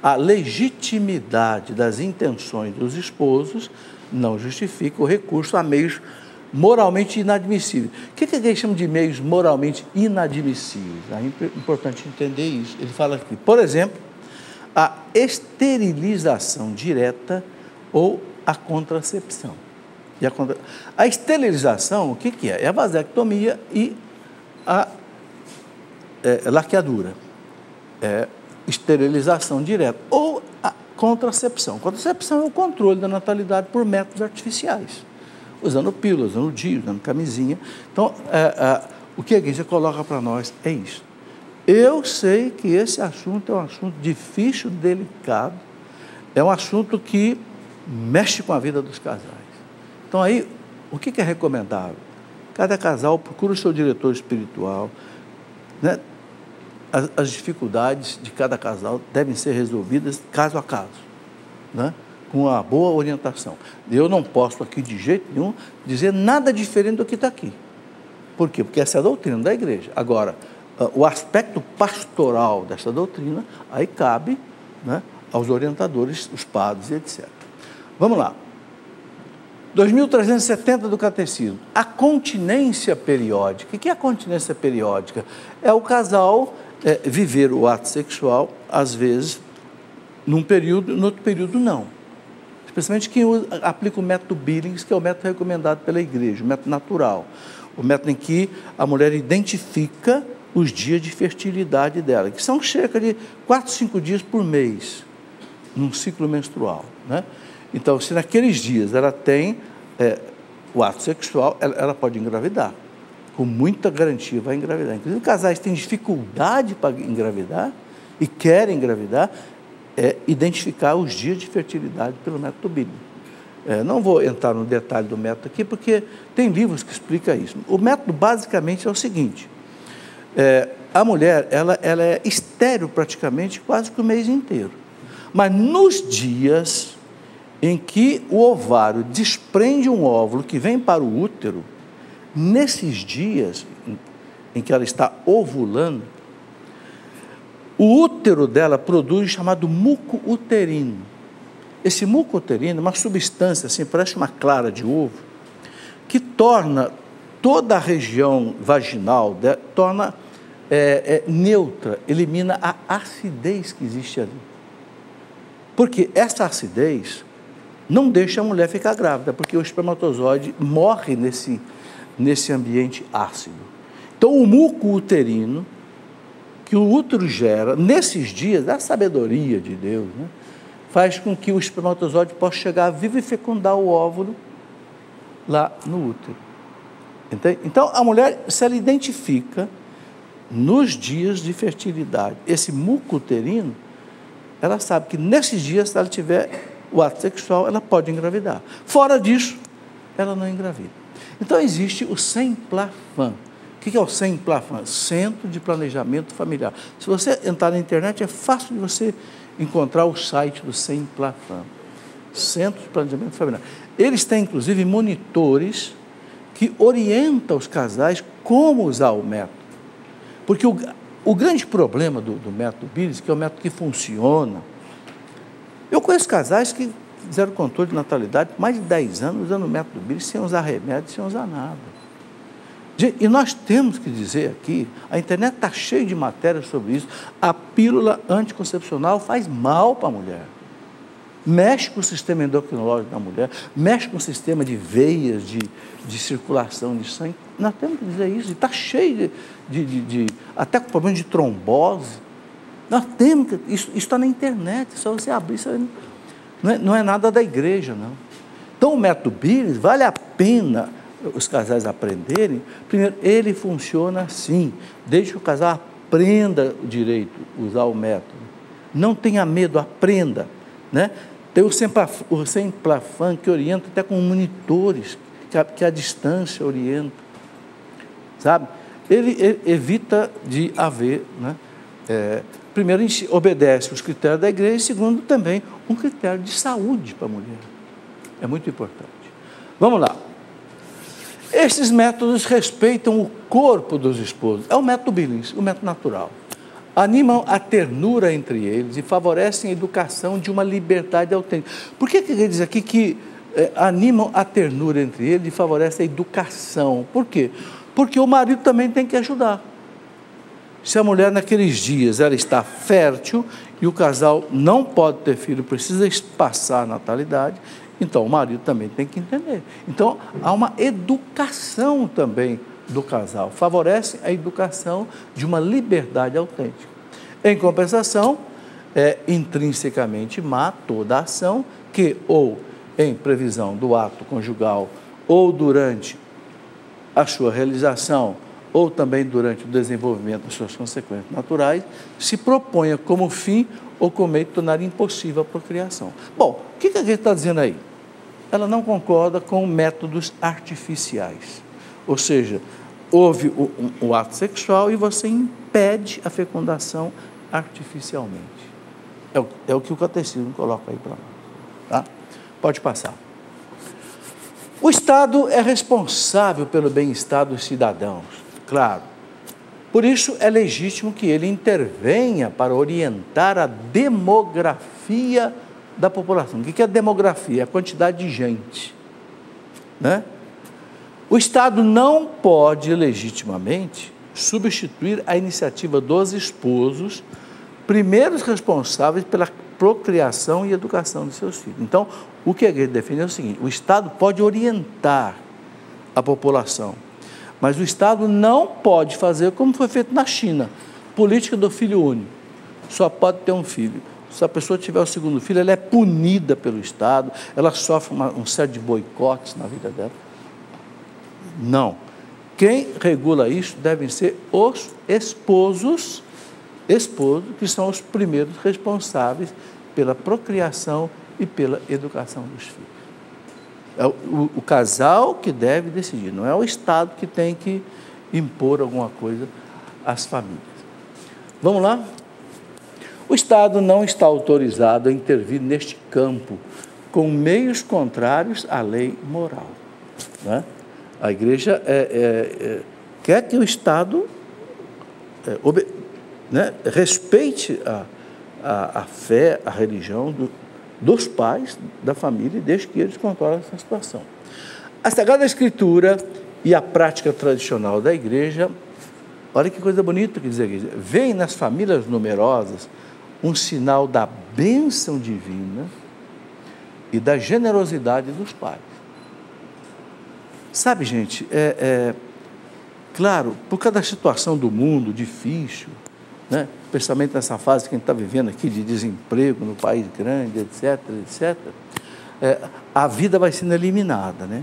A legitimidade das intenções dos esposos não justifica o recurso a meios moralmente inadmissíveis. O que a gente chama de meios moralmente inadmissíveis? É importante entender isso. Ele fala aqui, por exemplo, a esterilização direta ou a contracepção. A esterilização, o que é? É a vasectomia e a laqueadura. Esterilização direta ou a contracepção. Contracepção é o controle da natalidade por métodos artificiais, usando pílula, usando DIU, usando camisinha. Então, o que a igreja coloca para nós é isso. Eu sei que esse assunto é um assunto difícil, delicado, é um assunto que mexe com a vida dos casais. Então aí, o que é recomendável? Cada casal procura o seu diretor espiritual, né? As dificuldades de cada casal devem ser resolvidas caso a caso, né? Com uma boa orientação. Eu não posso aqui de jeito nenhum dizer nada diferente do que está aqui. Por quê? Porque essa é a doutrina da igreja. Agora, o aspecto pastoral dessa doutrina, aí cabe, né, aos orientadores, os padres, etc. Vamos lá. 2370 do Catecismo. A continência periódica. O que é a continência periódica? É o casal viver o ato sexual, às vezes, num período, no outro período não. Especialmente quem aplica o método Billings, que é o método recomendado pela igreja, o método natural. O método em que a mulher identifica os dias de fertilidade dela, que são cerca de 4, 5 dias por mês, num ciclo menstrual, né? Então, se naqueles dias ela tem o ato sexual, ela pode engravidar. Com muita garantia vai engravidar. Inclusive, casais que têm dificuldade para engravidar e querem engravidar, identificar os dias de fertilidade pelo método bíblico. Não vou entrar no detalhe do método aqui, porque tem livros que explicam isso. O método, basicamente, é o seguinte. A mulher, ela é estéril praticamente quase que o mês inteiro. Mas nos dias em que o ovário desprende um óvulo que vem para o útero, nesses dias em que ela está ovulando, o útero dela produz o chamado muco uterino. Esse muco uterino é uma substância, assim, parece uma clara de ovo, que torna toda a região vaginal, torna neutra, elimina a acidez que existe ali. Porque essa acidez não deixa a mulher ficar grávida, porque o espermatozoide morre nesse ambiente ácido. Então, o muco uterino, que o útero gera, nesses dias, da sabedoria de Deus, né, faz com que o espermatozoide possa chegar vivo e fecundar o óvulo lá no útero. Entende? Então, a mulher, se ela identifica nos dias de fertilidade esse muco uterino, ela sabe que nesses dias, se ela tiver o ato sexual, ela pode engravidar. Fora disso, ela não engravida. Então, existe o Sem-Plafan. O que é o Sem-Plafan? Centro de Planejamento Familiar. Se você entrar na internet, é fácil de você encontrar o site do Sem-Plafan. Centro de Planejamento Familiar. Eles têm, inclusive, monitores que orientam os casais como usar o método. Porque o grande problema do método Billings, que é o método que funciona, eu conheço casais que fizeram controle de natalidade por mais de 10 anos usando o método Billings, sem usar remédio, sem usar nada. E nós temos que dizer aqui, a internet está cheia de matérias sobre isso, a pílula anticoncepcional faz mal para a mulher. Mexe com o sistema endocrinológico da mulher, mexe com o sistema de veias, de circulação de sangue. Nós temos que dizer isso, e está cheio até com problema de trombose. Nós temos que, isso está na internet, só você abrir, isso não é nada da igreja, não. Então, o método Billings, vale a pena os casais aprenderem. Primeiro, ele funciona assim, desde que o casal aprenda direito a usar o método. Não tenha medo, aprenda, né? Tem o Sem-Plafan, que orienta até com monitores, que a distância orienta, sabe? Ele evita de haver, né? Primeiro, obedece os critérios da igreja, e segundo, também um critério de saúde para a mulher. É muito importante. Vamos lá. Esses métodos respeitam o corpo dos esposos. É o método Billings, o método natural. Animam a ternura entre eles e favorecem a educação de uma liberdade autêntica. Por que ele diz aqui que animam a ternura entre eles e favorecem a educação? Por quê? Porque o marido também tem que ajudar. Se a mulher naqueles dias ela está fértil e o casal não pode ter filho, precisa espaçar a natalidade, então o marido também tem que entender. Então há uma educação também do casal, favorece a educação de uma liberdade autêntica. Em compensação, é intrinsecamente má toda ação que, ou em previsão do ato conjugal, ou durante a sua realização, ou também durante o desenvolvimento das suas consequências naturais, se proponha como fim ou como meio de tornar impossível a procriação. Bom, o que a gente está dizendo aí? Ela não concorda com métodos artificiais, ou seja, houve o ato sexual e você impede a fecundação artificialmente. É o que o catecismo coloca aí para nós. Tá? Pode passar. O Estado é responsável pelo bem-estar dos cidadãos, claro. Por isso é legítimo que ele intervenha para orientar a demografia da população. O que é a demografia? É a quantidade de gente, né? O Estado não pode legitimamente substituir a iniciativa dos esposos, primeiros responsáveis pela procriação e educação de seus filhos. Então, o que a igreja defende é o seguinte: o Estado pode orientar a população, mas o Estado não pode fazer como foi feito na China, política do filho único. Só pode ter um filho. Se a pessoa tiver o segundo filho, ela é punida pelo Estado, ela sofre um série de boicotes na vida dela. Não. Quem regula isso devem ser os esposos, que são os primeiros responsáveis pela procriação e pela educação dos filhos. É o casal que deve decidir, não é o Estado que tem que impor alguma coisa às famílias. Vamos lá? O Estado não está autorizado a intervir neste campo com meios contrários à lei moral, né? A igreja quer que o Estado respeite a fé, a religião dos pais, da família, desde que eles controlem essa situação. A Sagrada Escritura e a prática tradicional da igreja, olha que coisa bonita que diz a igreja, veem nas famílias numerosas um sinal da bênção divina e da generosidade dos pais. Sabe, gente, claro, por causa da situação do mundo difícil, né? Especialmente nessa fase que a gente está vivendo aqui de desemprego no país grande, etc., a vida vai sendo eliminada, né?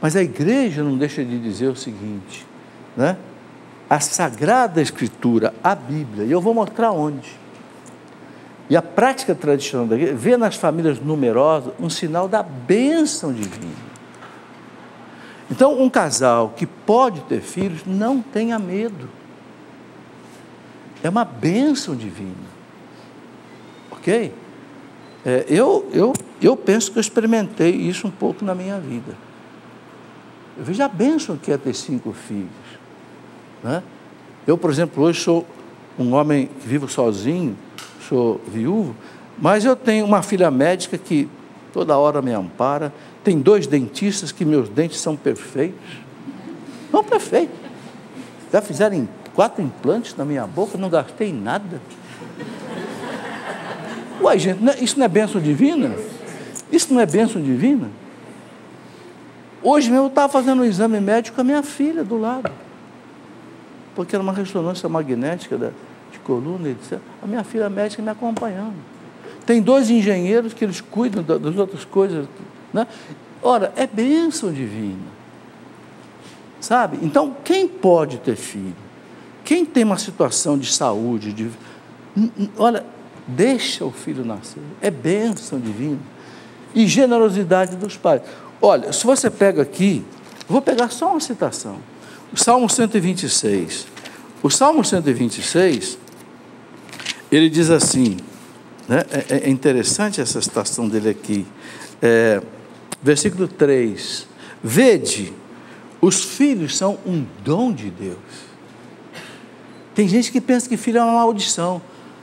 Mas a igreja não deixa de dizer o seguinte, né? A Sagrada Escritura, a Bíblia, e eu vou mostrar onde, e a prática tradicional da igreja, vê nas famílias numerosas um sinal da bênção divina. Então, um casal que pode ter filhos, não tenha medo. É uma bênção divina. Ok? Eu penso que eu experimentei isso um pouco na minha vida. Eu vejo a bênção que é ter 5 filhos, né? Eu, por exemplo, hoje sou um homem que vivo sozinho, sou viúvo, mas eu tenho uma filha médica que toda hora me ampara. Tem 2 dentistas que meus dentes são perfeitos. Não perfeitos. Já fizeram 4 implantes na minha boca, não gastei nada. Uai, gente, isso não é bênção divina? Isso não é bênção divina? Hoje mesmo eu estava fazendo um exame médico com a minha filha do lado, porque era uma ressonância magnética de coluna, etc. A minha filha médica me acompanhando. Tem 2 engenheiros que eles cuidam das outras coisas, né? Ora, é bênção divina, sabe? Então, quem pode ter filho? Quem tem uma situação de saúde, olha, deixa o filho nascer, é bênção divina. E generosidade dos pais. Olha, se você pega aqui, vou pegar só uma citação, o Salmo 126. O Salmo 126, ele diz assim, né? É interessante essa citação dele aqui, versículo 3, vede, os filhos são um dom de Deus. Tem gente que pensa que filho é uma maldição.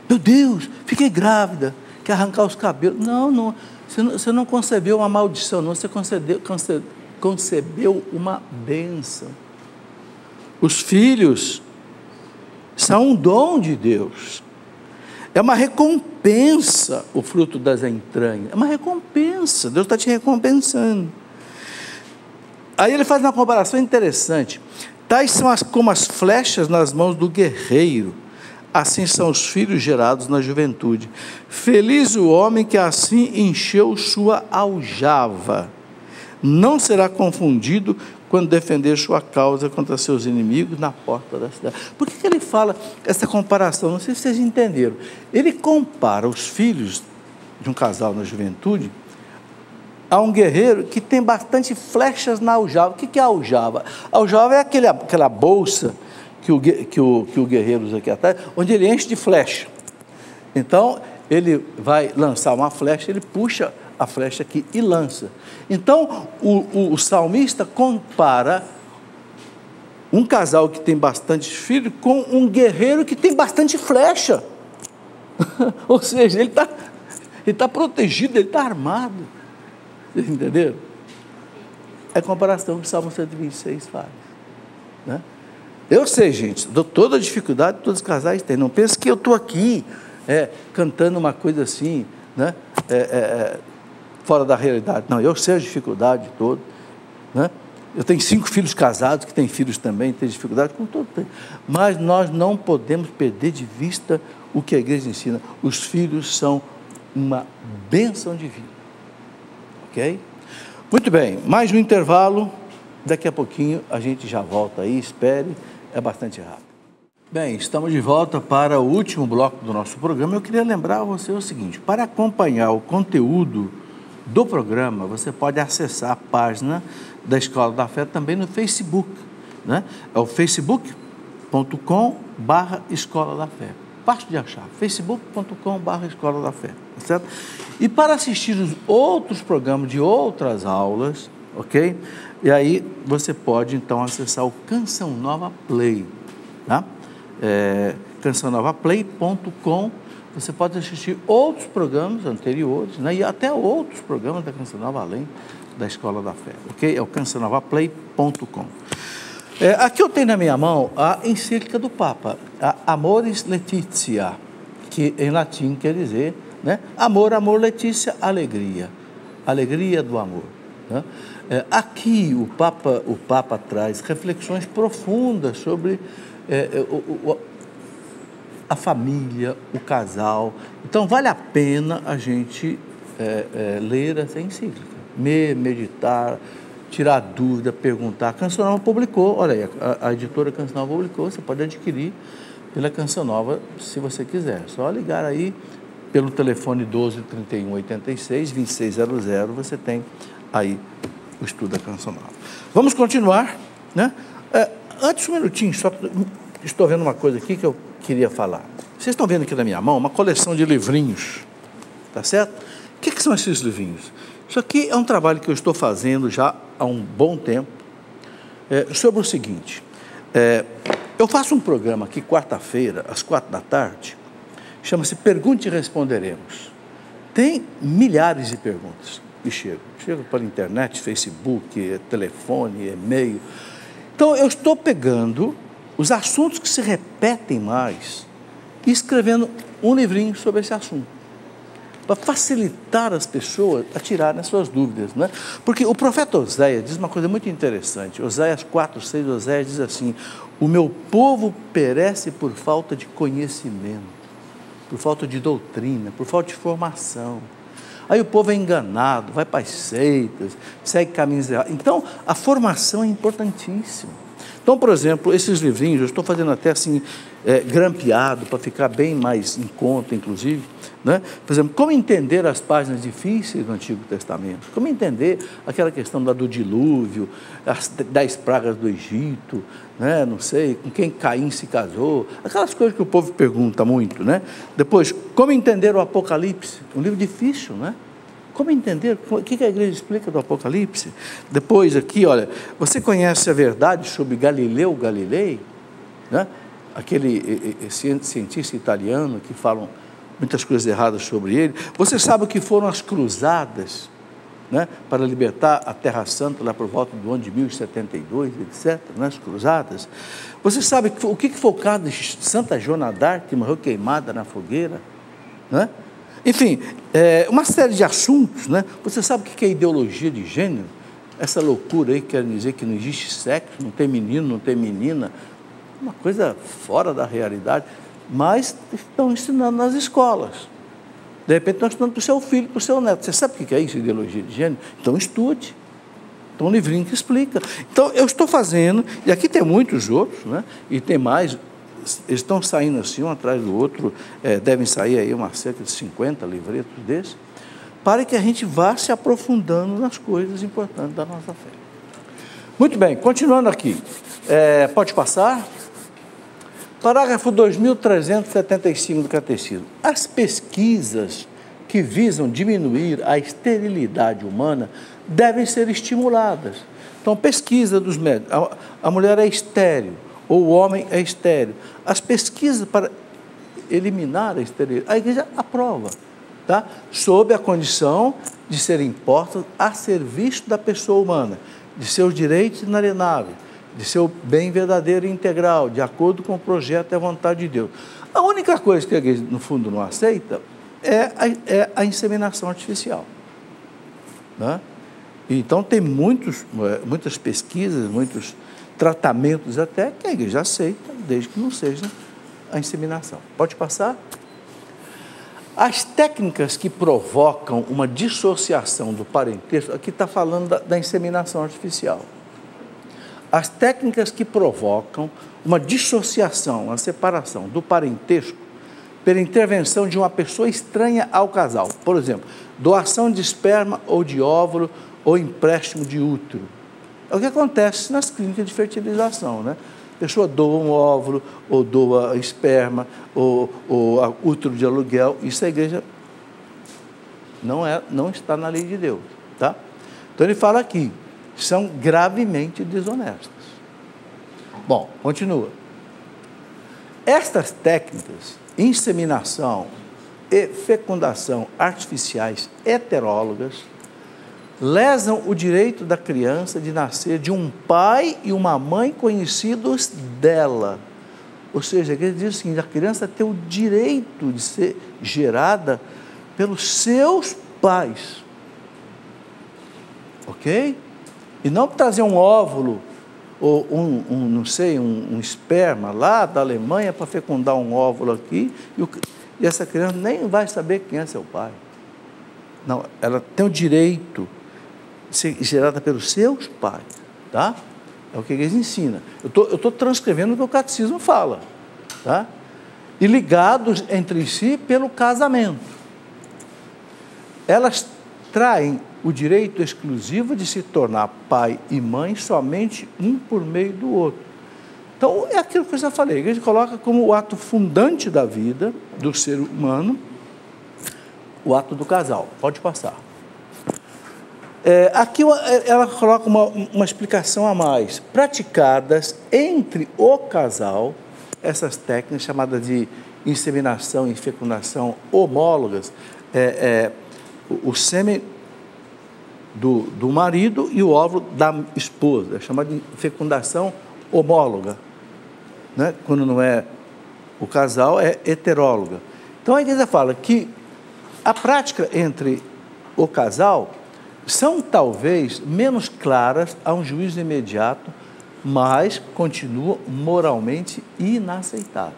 Meu Deus, fiquei grávida, quer arrancar os cabelos. Não, você não concebeu uma maldição, não, você concebeu uma bênção. Os filhos são um dom de Deus. É uma recompensa o fruto das entranhas. É uma recompensa. Deus está te recompensando. Aí ele faz uma comparação interessante. Tais são como as flechas nas mãos do guerreiro. Assim são os filhos gerados na juventude. Feliz o homem que assim encheu sua aljava. Não será confundido quando defender sua causa contra seus inimigos na porta da cidade. Por que ele fala essa comparação? Não sei se vocês entenderam. Ele compara os filhos de um casal na juventude a um guerreiro que tem bastante flechas na aljava. O que é a aljava? A aljava é aquela bolsa que o guerreiro usa aqui atrás, onde ele enche de flecha. Então, ele vai lançar uma flecha, ele puxa a flecha aqui e lança. Então, o salmista compara um casal que tem bastante filhos com um guerreiro que tem bastante flecha. Ou seja, ele está protegido, ele está armado. Vocês entenderam? É a comparação que o Salmo 126 faz. Né? Eu sei, gente, toda a dificuldade que todos os casais têm. Não pense que eu estou aqui cantando uma coisa assim, né? Fora da realidade. Não, eu sei a dificuldade toda. Né? Eu tenho 5 filhos casados, que têm filhos também, têm dificuldade, como todos têm. Mas nós não podemos perder de vista o que a igreja ensina. Os filhos são uma bênção divina. Ok? Muito bem, mais um intervalo. Daqui a pouquinho a gente já volta aí, espere, é bastante rápido. Bem, estamos de volta para o último bloco do nosso programa. Eu queria lembrar a você o seguinte: para acompanhar o conteúdo do programa, você pode acessar a página da Escola da Fé também no Facebook, né? É o facebook.com/Escola da Fé. Fácil de achar, facebook.com/Escola da Fé, tá certo? E para assistir os outros programas de outras aulas, ok? E aí você pode então acessar o Canção Nova Play, tá? cançãonovaplay.com. Você pode assistir outros programas anteriores, né? E até outros programas da Canção Nova, além da Escola da Fé, ok? É o cançãonovaplay.com. Aqui eu tenho na minha mão a encíclica do Papa, a Amoris Laetitia, que em latim quer dizer, né? Amor, amor, Letícia, alegria. Alegria do amor. Né? Aqui o Papa traz reflexões profundas sobre a família, o casal. Então, vale a pena a gente ler essa encíclica, meditar, tirar dúvida, perguntar. A Canção Nova publicou, olha aí, a editora Canção Nova publicou, você pode adquirir pela Canção Nova, se você quiser. Só ligar aí pelo telefone 12 31 86 2600, você tem aí o estudo da Canção Nova. Vamos continuar, né? Antes um minutinho, só estou vendo uma coisa aqui que eu queria falar. Vocês estão vendo aqui na minha mão uma coleção de livrinhos, tá certo? O que são esses livrinhos? Isso aqui é um trabalho que eu estou fazendo já há um bom tempo, sobre o seguinte. Eu faço um programa aqui quarta-feira, às 16h, chama-se Pergunte e Responderemos. Tem milhares de perguntas que chegam pela internet, Facebook, telefone, e-mail. Então, eu estou pegando os assuntos que se repetem mais e escrevendo um livrinho sobre esse assunto, para facilitar as pessoas a tirarem as suas dúvidas, né? Porque o profeta Oséias diz uma coisa muito interessante. Oséias 4:6, Oséias diz assim: o meu povo perece por falta de conhecimento, por falta de doutrina, por falta de formação. Aí o povo é enganado, vai para as seitas, segue caminhos errados. Então, a formação é importantíssima. Então, por exemplo, esses livrinhos, eu estou fazendo até assim, grampeado, para ficar bem mais em conta, inclusive, né? Por exemplo, como entender as páginas difíceis do Antigo Testamento, como entender aquela questão do dilúvio, as 10 pragas do Egito, né? Não sei, com quem Caim se casou, aquelas coisas que o povo pergunta muito, né? Depois, como entender o Apocalipse, um livro difícil, né? Como entender? O que a igreja explica do Apocalipse? Depois aqui, olha, você conhece a verdade sobre Galileu Galilei? Né? Esse cientista italiano que falam muitas coisas erradas sobre ele. Você sabe o que foram as cruzadas, né? Para libertar a Terra Santa lá por volta do ano de 1072, etc., né? As cruzadas. Você sabe o que foi o caso de Santa Joana d'Arc, que morreu queimada na fogueira? Né? Enfim, uma série de assuntos, né? Você sabe o que é ideologia de gênero? Essa loucura aí quer dizer que não existe sexo, não tem menino, não tem menina, uma coisa fora da realidade, mas estão ensinando nas escolas. De repente estão ensinando para o seu filho, para o seu neto. Você sabe o que é isso, ideologia de gênero? Então estude. Então, um livrinho que explica. Então, eu estou fazendo, e aqui tem muitos outros, né? E tem mais, eles estão saindo assim, um atrás do outro, devem sair aí cerca de 50 livretos desses, para que a gente vá se aprofundando nas coisas importantes da nossa fé. Muito bem, continuando aqui. Pode passar? Parágrafo 2375 do Catecismo. As pesquisas que visam diminuir a esterilidade humana devem ser estimuladas. Então, pesquisa dos médicos. A mulher é estéril, ou o homem é estéril. As pesquisas para eliminar a esterilidade, a Igreja aprova, tá? Sob a condição de serem postas a serviço da pessoa humana, de seus direitos inalienáveis, de seu bem verdadeiro e integral, de acordo com o projeto e a vontade de Deus. A única coisa que a Igreja, no fundo, não aceita é a inseminação artificial, né? Então, tem muitas pesquisas, muitos tratamentos até que a Igreja aceita, desde que não seja a inseminação. Pode passar? As técnicas que provocam uma dissociação do parentesco, aqui está falando da inseminação artificial. As técnicas que provocam uma dissociação, uma separação do parentesco pela intervenção de uma pessoa estranha ao casal. Por exemplo, doação de esperma ou de óvulo ou empréstimo de útero. É o que acontece nas clínicas de fertilização, né? A pessoa doa um óvulo, ou doa esperma, ou útero de aluguel. Isso a Igreja não está na lei de Deus, tá? Então ele fala aqui, são gravemente desonestas. Bom, continua. Estas técnicas, inseminação e fecundação artificiais heterólogas, lesam o direito da criança de nascer de um pai e uma mãe conhecidos dela. Ou seja, a Igreja diz o seguinte, a criança tem o direito de ser gerada pelos seus pais. Ok? E não trazer um óvulo, ou um esperma lá da Alemanha para fecundar um óvulo aqui, e essa criança nem vai saber quem é seu pai. Não, ela tem o direito de ser gerada pelos seus pais, tá? É o que a Igreja ensina. Eu estou transcrevendo o que o Catecismo fala, tá? E ligados entre si pelo casamento. Elas traem o direito exclusivo de se tornar pai e mãe somente um por meio do outro. Então, é aquilo que eu já falei, a Igreja coloca como o ato fundante da vida do ser humano, o ato do casal. Pode passar. Aqui ela coloca uma explicação a mais. Praticadas entre o casal, essas técnicas chamadas de inseminação e fecundação homólogas, o sêmen do marido e o óvulo da esposa, é chamada de fecundação homóloga, né? Quando não é o casal, é heteróloga. Então a Igreja fala que a prática entre o casal são talvez menos claras a um juízo imediato, mas continuam moralmente inaceitáveis.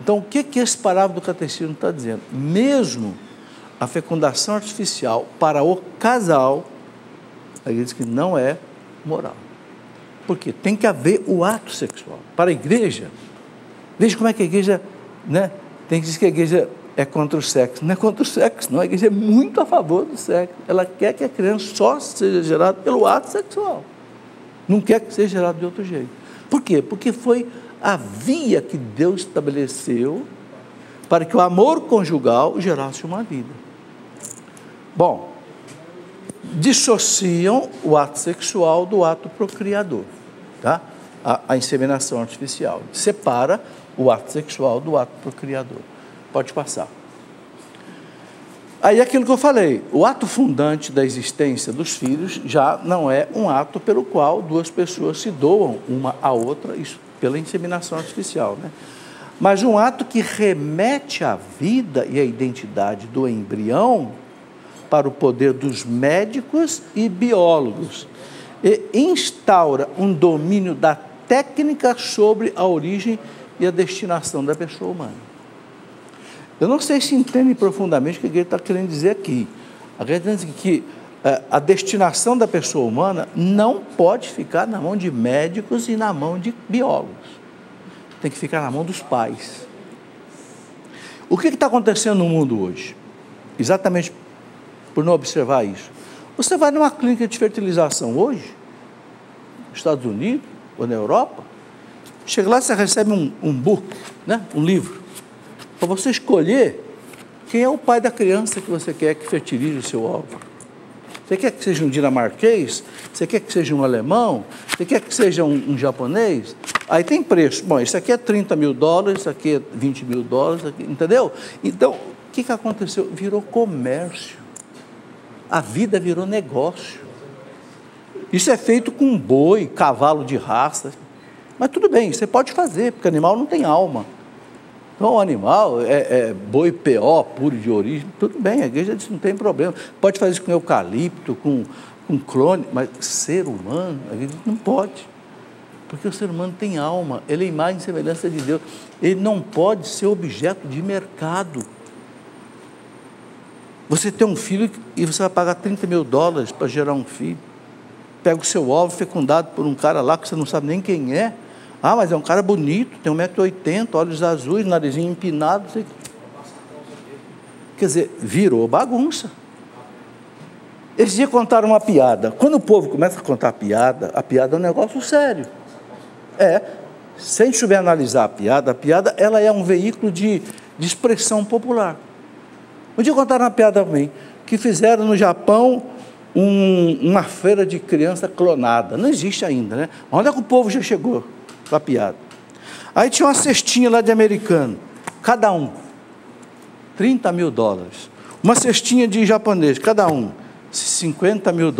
Então, o que esse parágrafo do Catecismo está dizendo? Mesmo a fecundação artificial para o casal, a Igreja diz que não é moral. Por quê? Tem que haver o ato sexual. Para a Igreja, veja como é que a Igreja, né, tem que dizer que a Igreja é contra o sexo. Não é contra o sexo, não. A Igreja é muito a favor do sexo. Ela quer que a criança só seja gerada pelo ato sexual. Não quer que seja gerada de outro jeito. Por quê? Porque foi a via que Deus estabeleceu para que o amor conjugal gerasse uma vida. Bom, dissociam o ato sexual do ato procriador, tá? A inseminação artificial separa o ato sexual do ato procriador. Pode passar. Aí aquilo que eu falei, o ato fundante da existência dos filhos já não é um ato pelo qual duas pessoas se doam uma à outra, isso pela inseminação artificial, né? Mas um ato que remete à vida e à identidade do embrião para o poder dos médicos e biólogos e instaura um domínio da técnica sobre a origem e a destinação da pessoa humana. Eu não sei se entendem profundamente o que a Igreja está querendo dizer aqui. A Igreja está dizendo que a destinação da pessoa humana não pode ficar na mão de médicos e na mão de biólogos. Tem que ficar na mão dos pais. O que está acontecendo no mundo hoje? Exatamente por não observar isso. Você vai numa clínica de fertilização hoje, nos Estados Unidos ou na Europa, chega lá e você recebe um book, né? Um livro, para você escolher quem é o pai da criança que você quer que fertilize o seu óvulo. Você quer que seja um dinamarquês? Você quer que seja um alemão? Você quer que seja um japonês? Aí tem preço. Bom, isso aqui é $30 mil, isso aqui é $20 mil, aqui, entendeu? Então, o que aconteceu? Virou comércio. A vida virou negócio. Isso é feito com boi, cavalo de raça. Mas tudo bem, você pode fazer, porque animal não tem alma. Então, o animal é boi PO, puro de origem, tudo bem, a igreja diz que não tem problema. Pode fazer isso com eucalipto, com clone, mas ser humano, a igreja diz, não pode. Porque o ser humano tem alma, ele é imagem e semelhança de Deus. Ele não pode ser objeto de mercado. Você tem um filho e você vai pagar $30 mil para gerar um filho. Pega o seu óvulo fecundado por um cara lá que você não sabe nem quem é. Ah, mas é um cara bonito, tem 1,80 m, olhos azuis, narizinho empinado. Sei. Quer dizer, virou bagunça. Esse dia contaram uma piada. Quando o povo começa a contar a piada é um negócio sério. Se a gente souber analisar a piada ela é um veículo de expressão popular. Um dia contaram uma piada para mim, que fizeram no Japão uma feira de criança clonada. Não existe ainda, né? Onde é que o povo já chegou com a piada? Aí tinha uma cestinha lá de americano, cada um, $30 mil. Uma cestinha de japonês, cada um, $50 mil.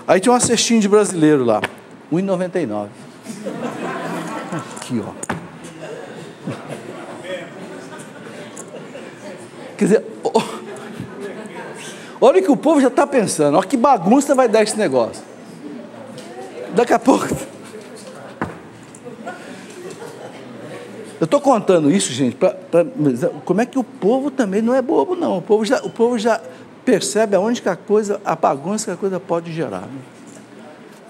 Aí tinha uma cestinha de brasileiro lá, R$1,99. Aqui, ó. Quer dizer, olha o que o povo já está pensando, olha que bagunça vai dar esse negócio. Daqui a pouco... Eu estou contando isso, gente, como é que o povo também não é bobo, não. O povo já percebe aonde que a bagunça que a coisa pode gerar. Né?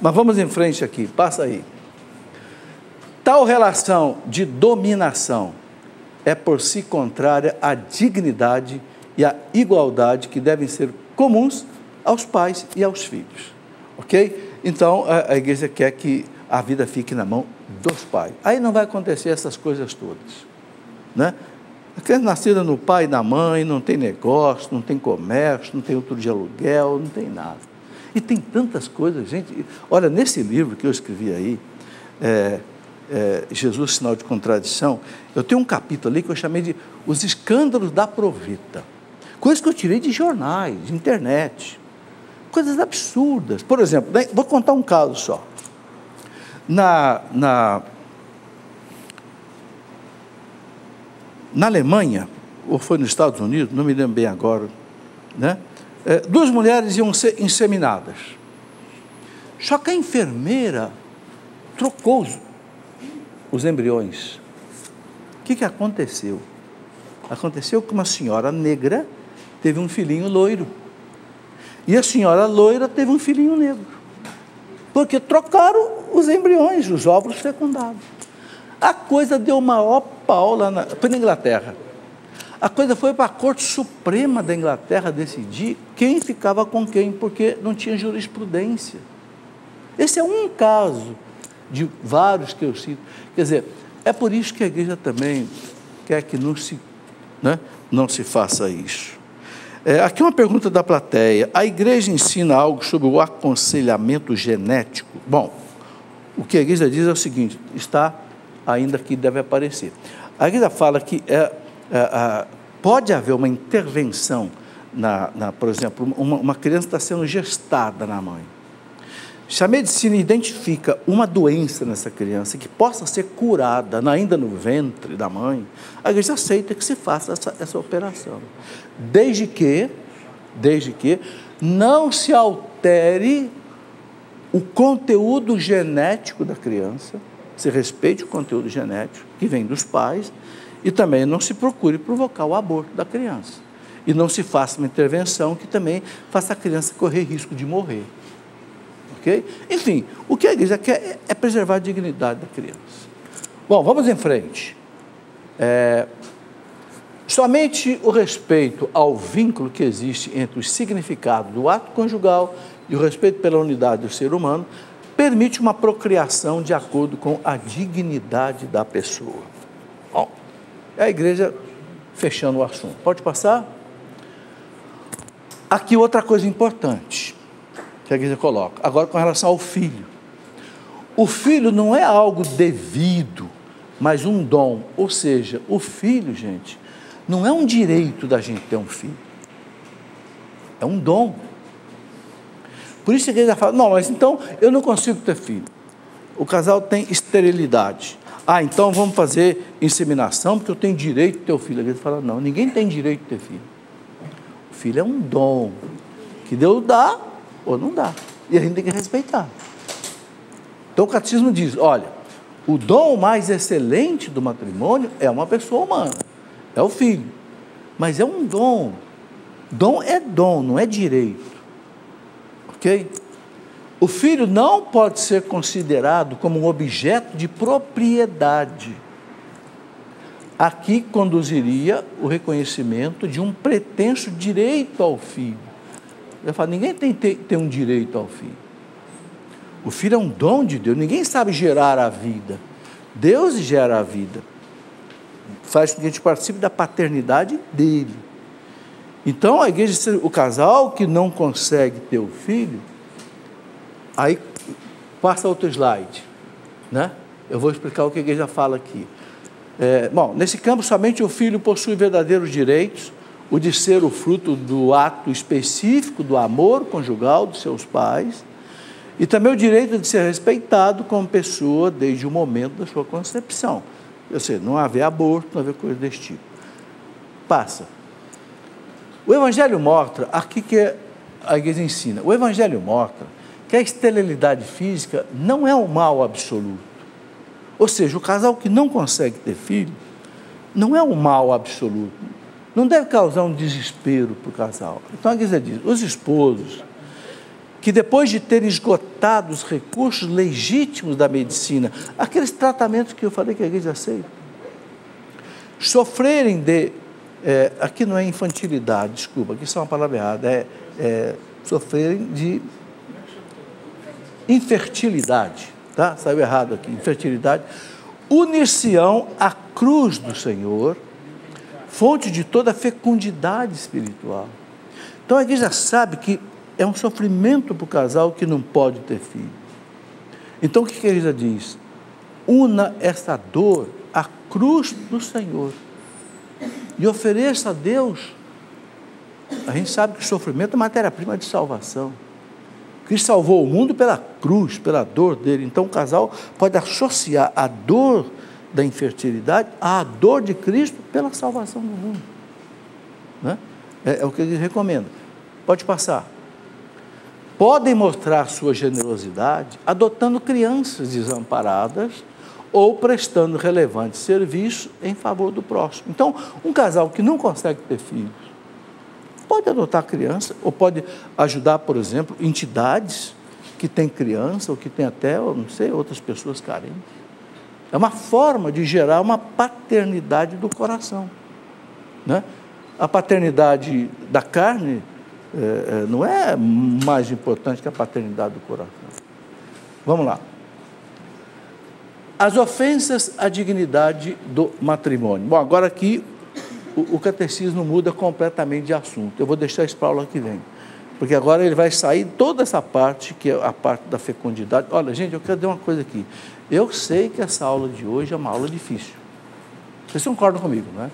Mas vamos em frente aqui, passa aí. Tal relação de dominação é por si contrária à dignidade e à igualdade que devem ser comuns aos pais e aos filhos. Ok? Então, a igreja quer que a vida fique na mão dos pais. Aí não vai acontecer essas coisas todas. Né? A criança nascida no pai e na mãe, não tem negócio, não tem comércio, não tem outro de aluguel, não tem nada. E tem tantas coisas, gente. Olha, nesse livro que eu escrevi aí, Jesus, Sinal de Contradição, eu tenho um capítulo ali que eu chamei de Os Escândalos da Provita. Coisas que eu tirei de jornais, de internet. Coisas absurdas. Por exemplo, vou contar um caso só. Na Alemanha, ou foi nos Estados Unidos, não me lembro bem agora, né? 2 mulheres iam ser inseminadas. Só que a enfermeira trocou os embriões. O que aconteceu? Aconteceu que uma senhora negra teve um filhinho loiro. E a senhora loira teve um filhinho negro. Porque trocaram os embriões, os óvulos fecundados. A coisa deu o maior pau lá foi na Inglaterra. A coisa foi para a Corte Suprema da Inglaterra decidir quem ficava com quem, porque não tinha jurisprudência. Esse é um caso de vários que eu cito. Quer dizer, é por isso que a igreja também quer que não se faça isso. Aqui uma pergunta da plateia. A igreja ensina algo sobre o aconselhamento genético? Bom, o que a igreja diz é o seguinte, está ainda que deve aparecer. A igreja fala que pode haver uma intervenção, por exemplo, uma criança está sendo gestada na mãe. Se a medicina identifica uma doença nessa criança que possa ser curada ainda no ventre da mãe, a igreja aceita que se faça essa operação. Desde que não se altere o conteúdo genético da criança, se respeite o conteúdo genético que vem dos pais e também não se procure provocar o aborto da criança. e não se faça uma intervenção que também faça a criança correr risco de morrer. Ok? Enfim, o que a igreja quer é preservar a dignidade da criança. Bom, vamos em frente. Somente o respeito ao vínculo que existe entre o significado do ato conjugal e o respeito pela unidade do ser humano permite uma procriação de acordo com a dignidade da pessoa. Bom, é a igreja fechando o assunto. Pode passar? Aqui outra coisa importante que a igreja coloca, agora com relação ao filho. O filho não é algo devido, mas um dom. Ou seja, o filho, gente, não é um direito da gente ter um filho. É um dom. Por isso a igreja fala, não, mas então eu não consigo ter filho. O casal tem esterilidade. Então vamos fazer inseminação, porque eu tenho direito de ter o filho. A igreja fala, não, ninguém tem direito de ter filho. O filho é um dom, que Deus dá ou não dá. E a gente tem que respeitar. Então o catecismo diz, olha, o dom mais excelente do matrimônio é uma pessoa humana, é o filho. Mas é um dom. Dom é dom, não é direito. Ok? O filho não pode ser considerado como um objeto de propriedade. Aqui conduziria o reconhecimento de um pretenso direito ao filho. Eu falo, ninguém tem um direito ao filho. O filho é um dom de Deus, ninguém sabe gerar a vida. Deus gera a vida. Faz com que a gente participe da paternidade dele. Então, a igreja, o casal que não consegue ter o filho, aí passa outro slide, né? Eu vou explicar o que a igreja fala aqui. Bom, nesse campo, somente o filho possui verdadeiros direitos, o de ser o fruto do ato específico do amor conjugal dos seus pais, e também o direito de ser respeitado como pessoa desde o momento da sua concepção. Ou seja, não haver aborto, não haver coisa desse tipo. Passa. O Evangelho mostra, aqui que a igreja ensina, o Evangelho mostra que a esterilidade física não é um mal absoluto. Ou seja, o casal que não consegue ter filho não é um mal absoluto. Não deve causar um desespero para o casal. Então a igreja diz, os esposos que depois de terem esgotado os recursos legítimos da medicina, aqueles tratamentos que eu falei que a igreja aceita, sofrerem de, aqui não é infantilidade, desculpa, aqui isso é uma palavra errada, sofrerem de infertilidade, tá? Saiu errado aqui, infertilidade, unir-se-ão à cruz do Senhor, fonte de toda a fecundidade espiritual. Então a igreja sabe que é um sofrimento para o casal que não pode ter filho. Então o que a igreja diz? Una essa dor à cruz do Senhor e ofereça a Deus. A gente sabe que o sofrimento é matéria-prima de salvação. Cristo salvou o mundo pela cruz, pela dor dele. Então o casal pode associar a dor da infertilidade à dor de Cristo pela salvação do mundo, né? É o que ele recomenda. Pode passar. Podem mostrar sua generosidade adotando crianças desamparadas ou prestando relevante serviço em favor do próximo. Então, um casal que não consegue ter filhos pode adotar criança ou pode ajudar, por exemplo, entidades que têm criança ou que têm até, não sei, outras pessoas carentes. É uma forma de gerar uma paternidade do coração, né? A paternidade da carne não é mais importante que a paternidade do coração. Vamos lá. As ofensas à dignidade do matrimônio. Bom, agora aqui o catecismo muda completamente de assunto. Eu vou deixar isso para a aula que vem, porque agora ele vai sair toda essa parte, que é a parte da fecundidade. Olha, gente, eu quero dizer uma coisa aqui. Eu sei que essa aula de hoje é uma aula difícil. Vocês concordam comigo, não é?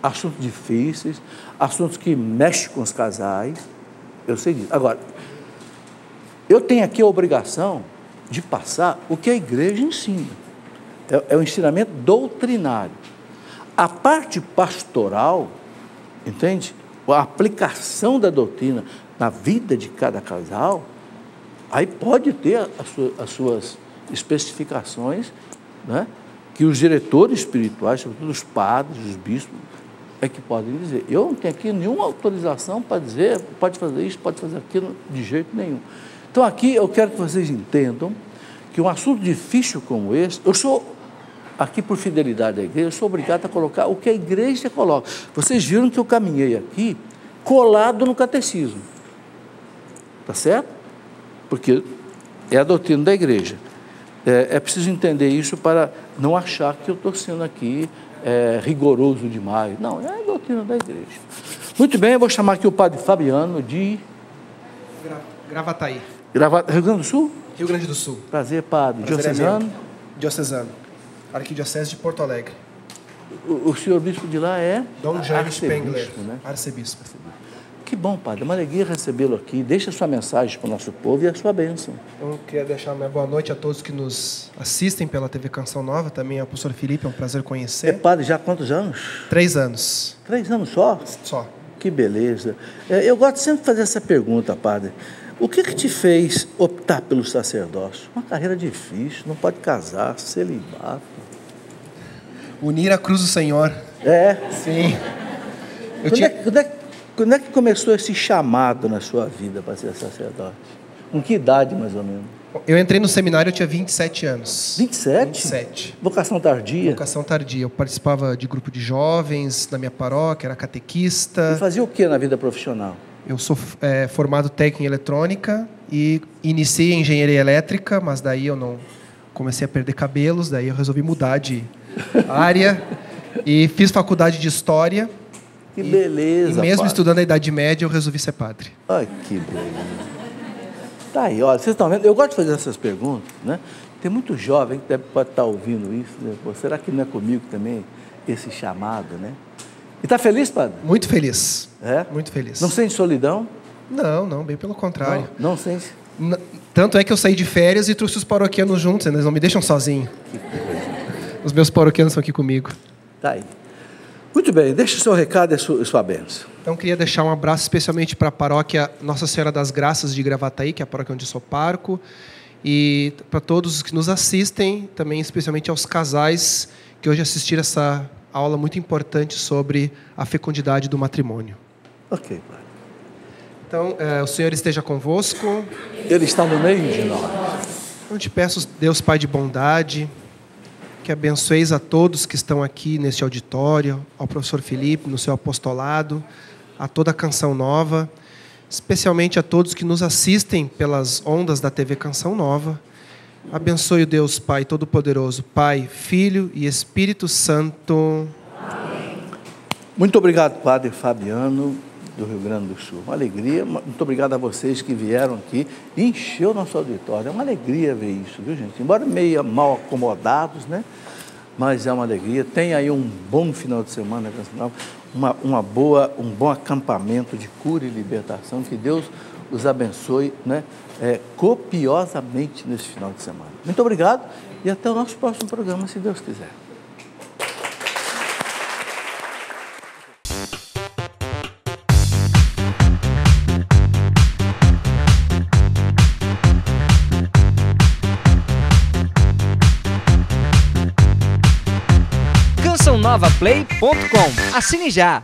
Assuntos difíceis, assuntos que mexem com os casais, eu sei disso. Agora, eu tenho aqui a obrigação de passar o que a igreja ensina, é o ensinamento doutrinário. A parte pastoral, entende? A aplicação da doutrina na vida de cada casal, aí pode ter as suas especificações, né? Que os diretores espirituais, sobretudo os padres, os bispos, é que podem dizer. Eu não tenho aqui nenhuma autorização para dizer, pode fazer isso, pode fazer aquilo, de jeito nenhum. Então aqui eu quero que vocês entendam que um assunto difícil como esse, eu sou, aqui por fidelidade à igreja, eu sou obrigado a colocar o que a igreja coloca. Vocês viram que eu caminhei aqui colado no catecismo. Tá certo? Porque é a doutrina da igreja. É preciso entender isso para não achar que eu estou sendo aqui rigoroso demais. Não, é a doutrina da igreja. Muito bem, eu vou chamar aqui o padre Fabiano de... Gravataí. Rio Grande do Sul? Rio Grande do Sul. Prazer, padre. Diocesano? Diocesano. Arquidiocese de Porto Alegre. O senhor bispo de lá é? Dom Jair Spengler, né? arcebispo. Que bom, padre. É uma alegria recebê-lo aqui. Deixa a sua mensagem para o nosso povo e a sua bênção. Eu queria deixar uma boa noite a todos que nos assistem pela TV Canção Nova. Também ao professor Felipe, é um prazer conhecer. Padre, já há quantos anos? 3 anos. 3 anos só? Só. Que beleza. Eu gosto sempre de fazer essa pergunta, padre. O que te fez optar pelo sacerdócio? Uma carreira difícil, não pode casar, celibato. Unir a cruz do Senhor. Sim. Quando é que começou esse chamado na sua vida para ser sacerdote? Com que idade, mais ou menos? Eu entrei no seminário, eu tinha 27 anos. 27? 27. Vocação tardia? Vocação tardia. Eu participava de grupo de jovens na minha paróquia, era catequista. E fazia o que na vida profissional? Eu sou formado técnico em eletrônica e iniciei em engenharia elétrica, mas daí eu não comecei a perder cabelos, daí eu resolvi mudar de área e fiz faculdade de História. Que beleza, E mesmo padre. estudando a Idade Média, eu resolvi ser padre. Ai, que beleza. Tá aí, olha, vocês estão vendo? Eu gosto de fazer essas perguntas, né? Tem muito jovem que pode estar ouvindo isso, né? Pô, será que não é comigo também esse chamado, né? E está feliz, padre? Muito feliz. É? Muito feliz. Não sente solidão? Não, bem pelo contrário. Não sente? Tanto é que eu saí de férias e trouxe os paroquianos juntos, eles não me deixam sozinho. Os meus paroquianos estão aqui comigo. Tá aí. Muito bem, deixa o seu recado e sua bênção. Então, queria deixar um abraço especialmente para a paróquia Nossa Senhora das Graças de Gravataí, que é a paróquia onde eu sou pároco, e para todos os que nos assistem, também especialmente aos casais que hoje assistiram essa aula muito importante sobre a fecundidade do matrimônio. Ok, padre. Então, o Senhor esteja convosco. Ele está no meio de nós. Eu te peço, Deus Pai de bondade, que abençoeis a todos que estão aqui neste auditório, ao professor Felipe, no seu apostolado, a toda a Canção Nova, especialmente a todos que nos assistem pelas ondas da TV Canção Nova. Abençoe o Deus Pai Todo-Poderoso, Pai, Filho e Espírito Santo. Amém. Muito obrigado, padre Fabiano, do Rio Grande do Sul. Uma alegria. Muito obrigado a vocês que vieram aqui e encheu nosso auditório. É uma alegria ver isso, viu, gente? Embora meio mal acomodados, né? Mas é uma alegria. Tem aí um bom final de semana, um bom acampamento de cura e libertação. Que Deus os abençoe, né? Copiosamente nesse final de semana. Muito obrigado e até o nosso próximo programa, se Deus quiser. CançãoNovaPlay.com. Assine já!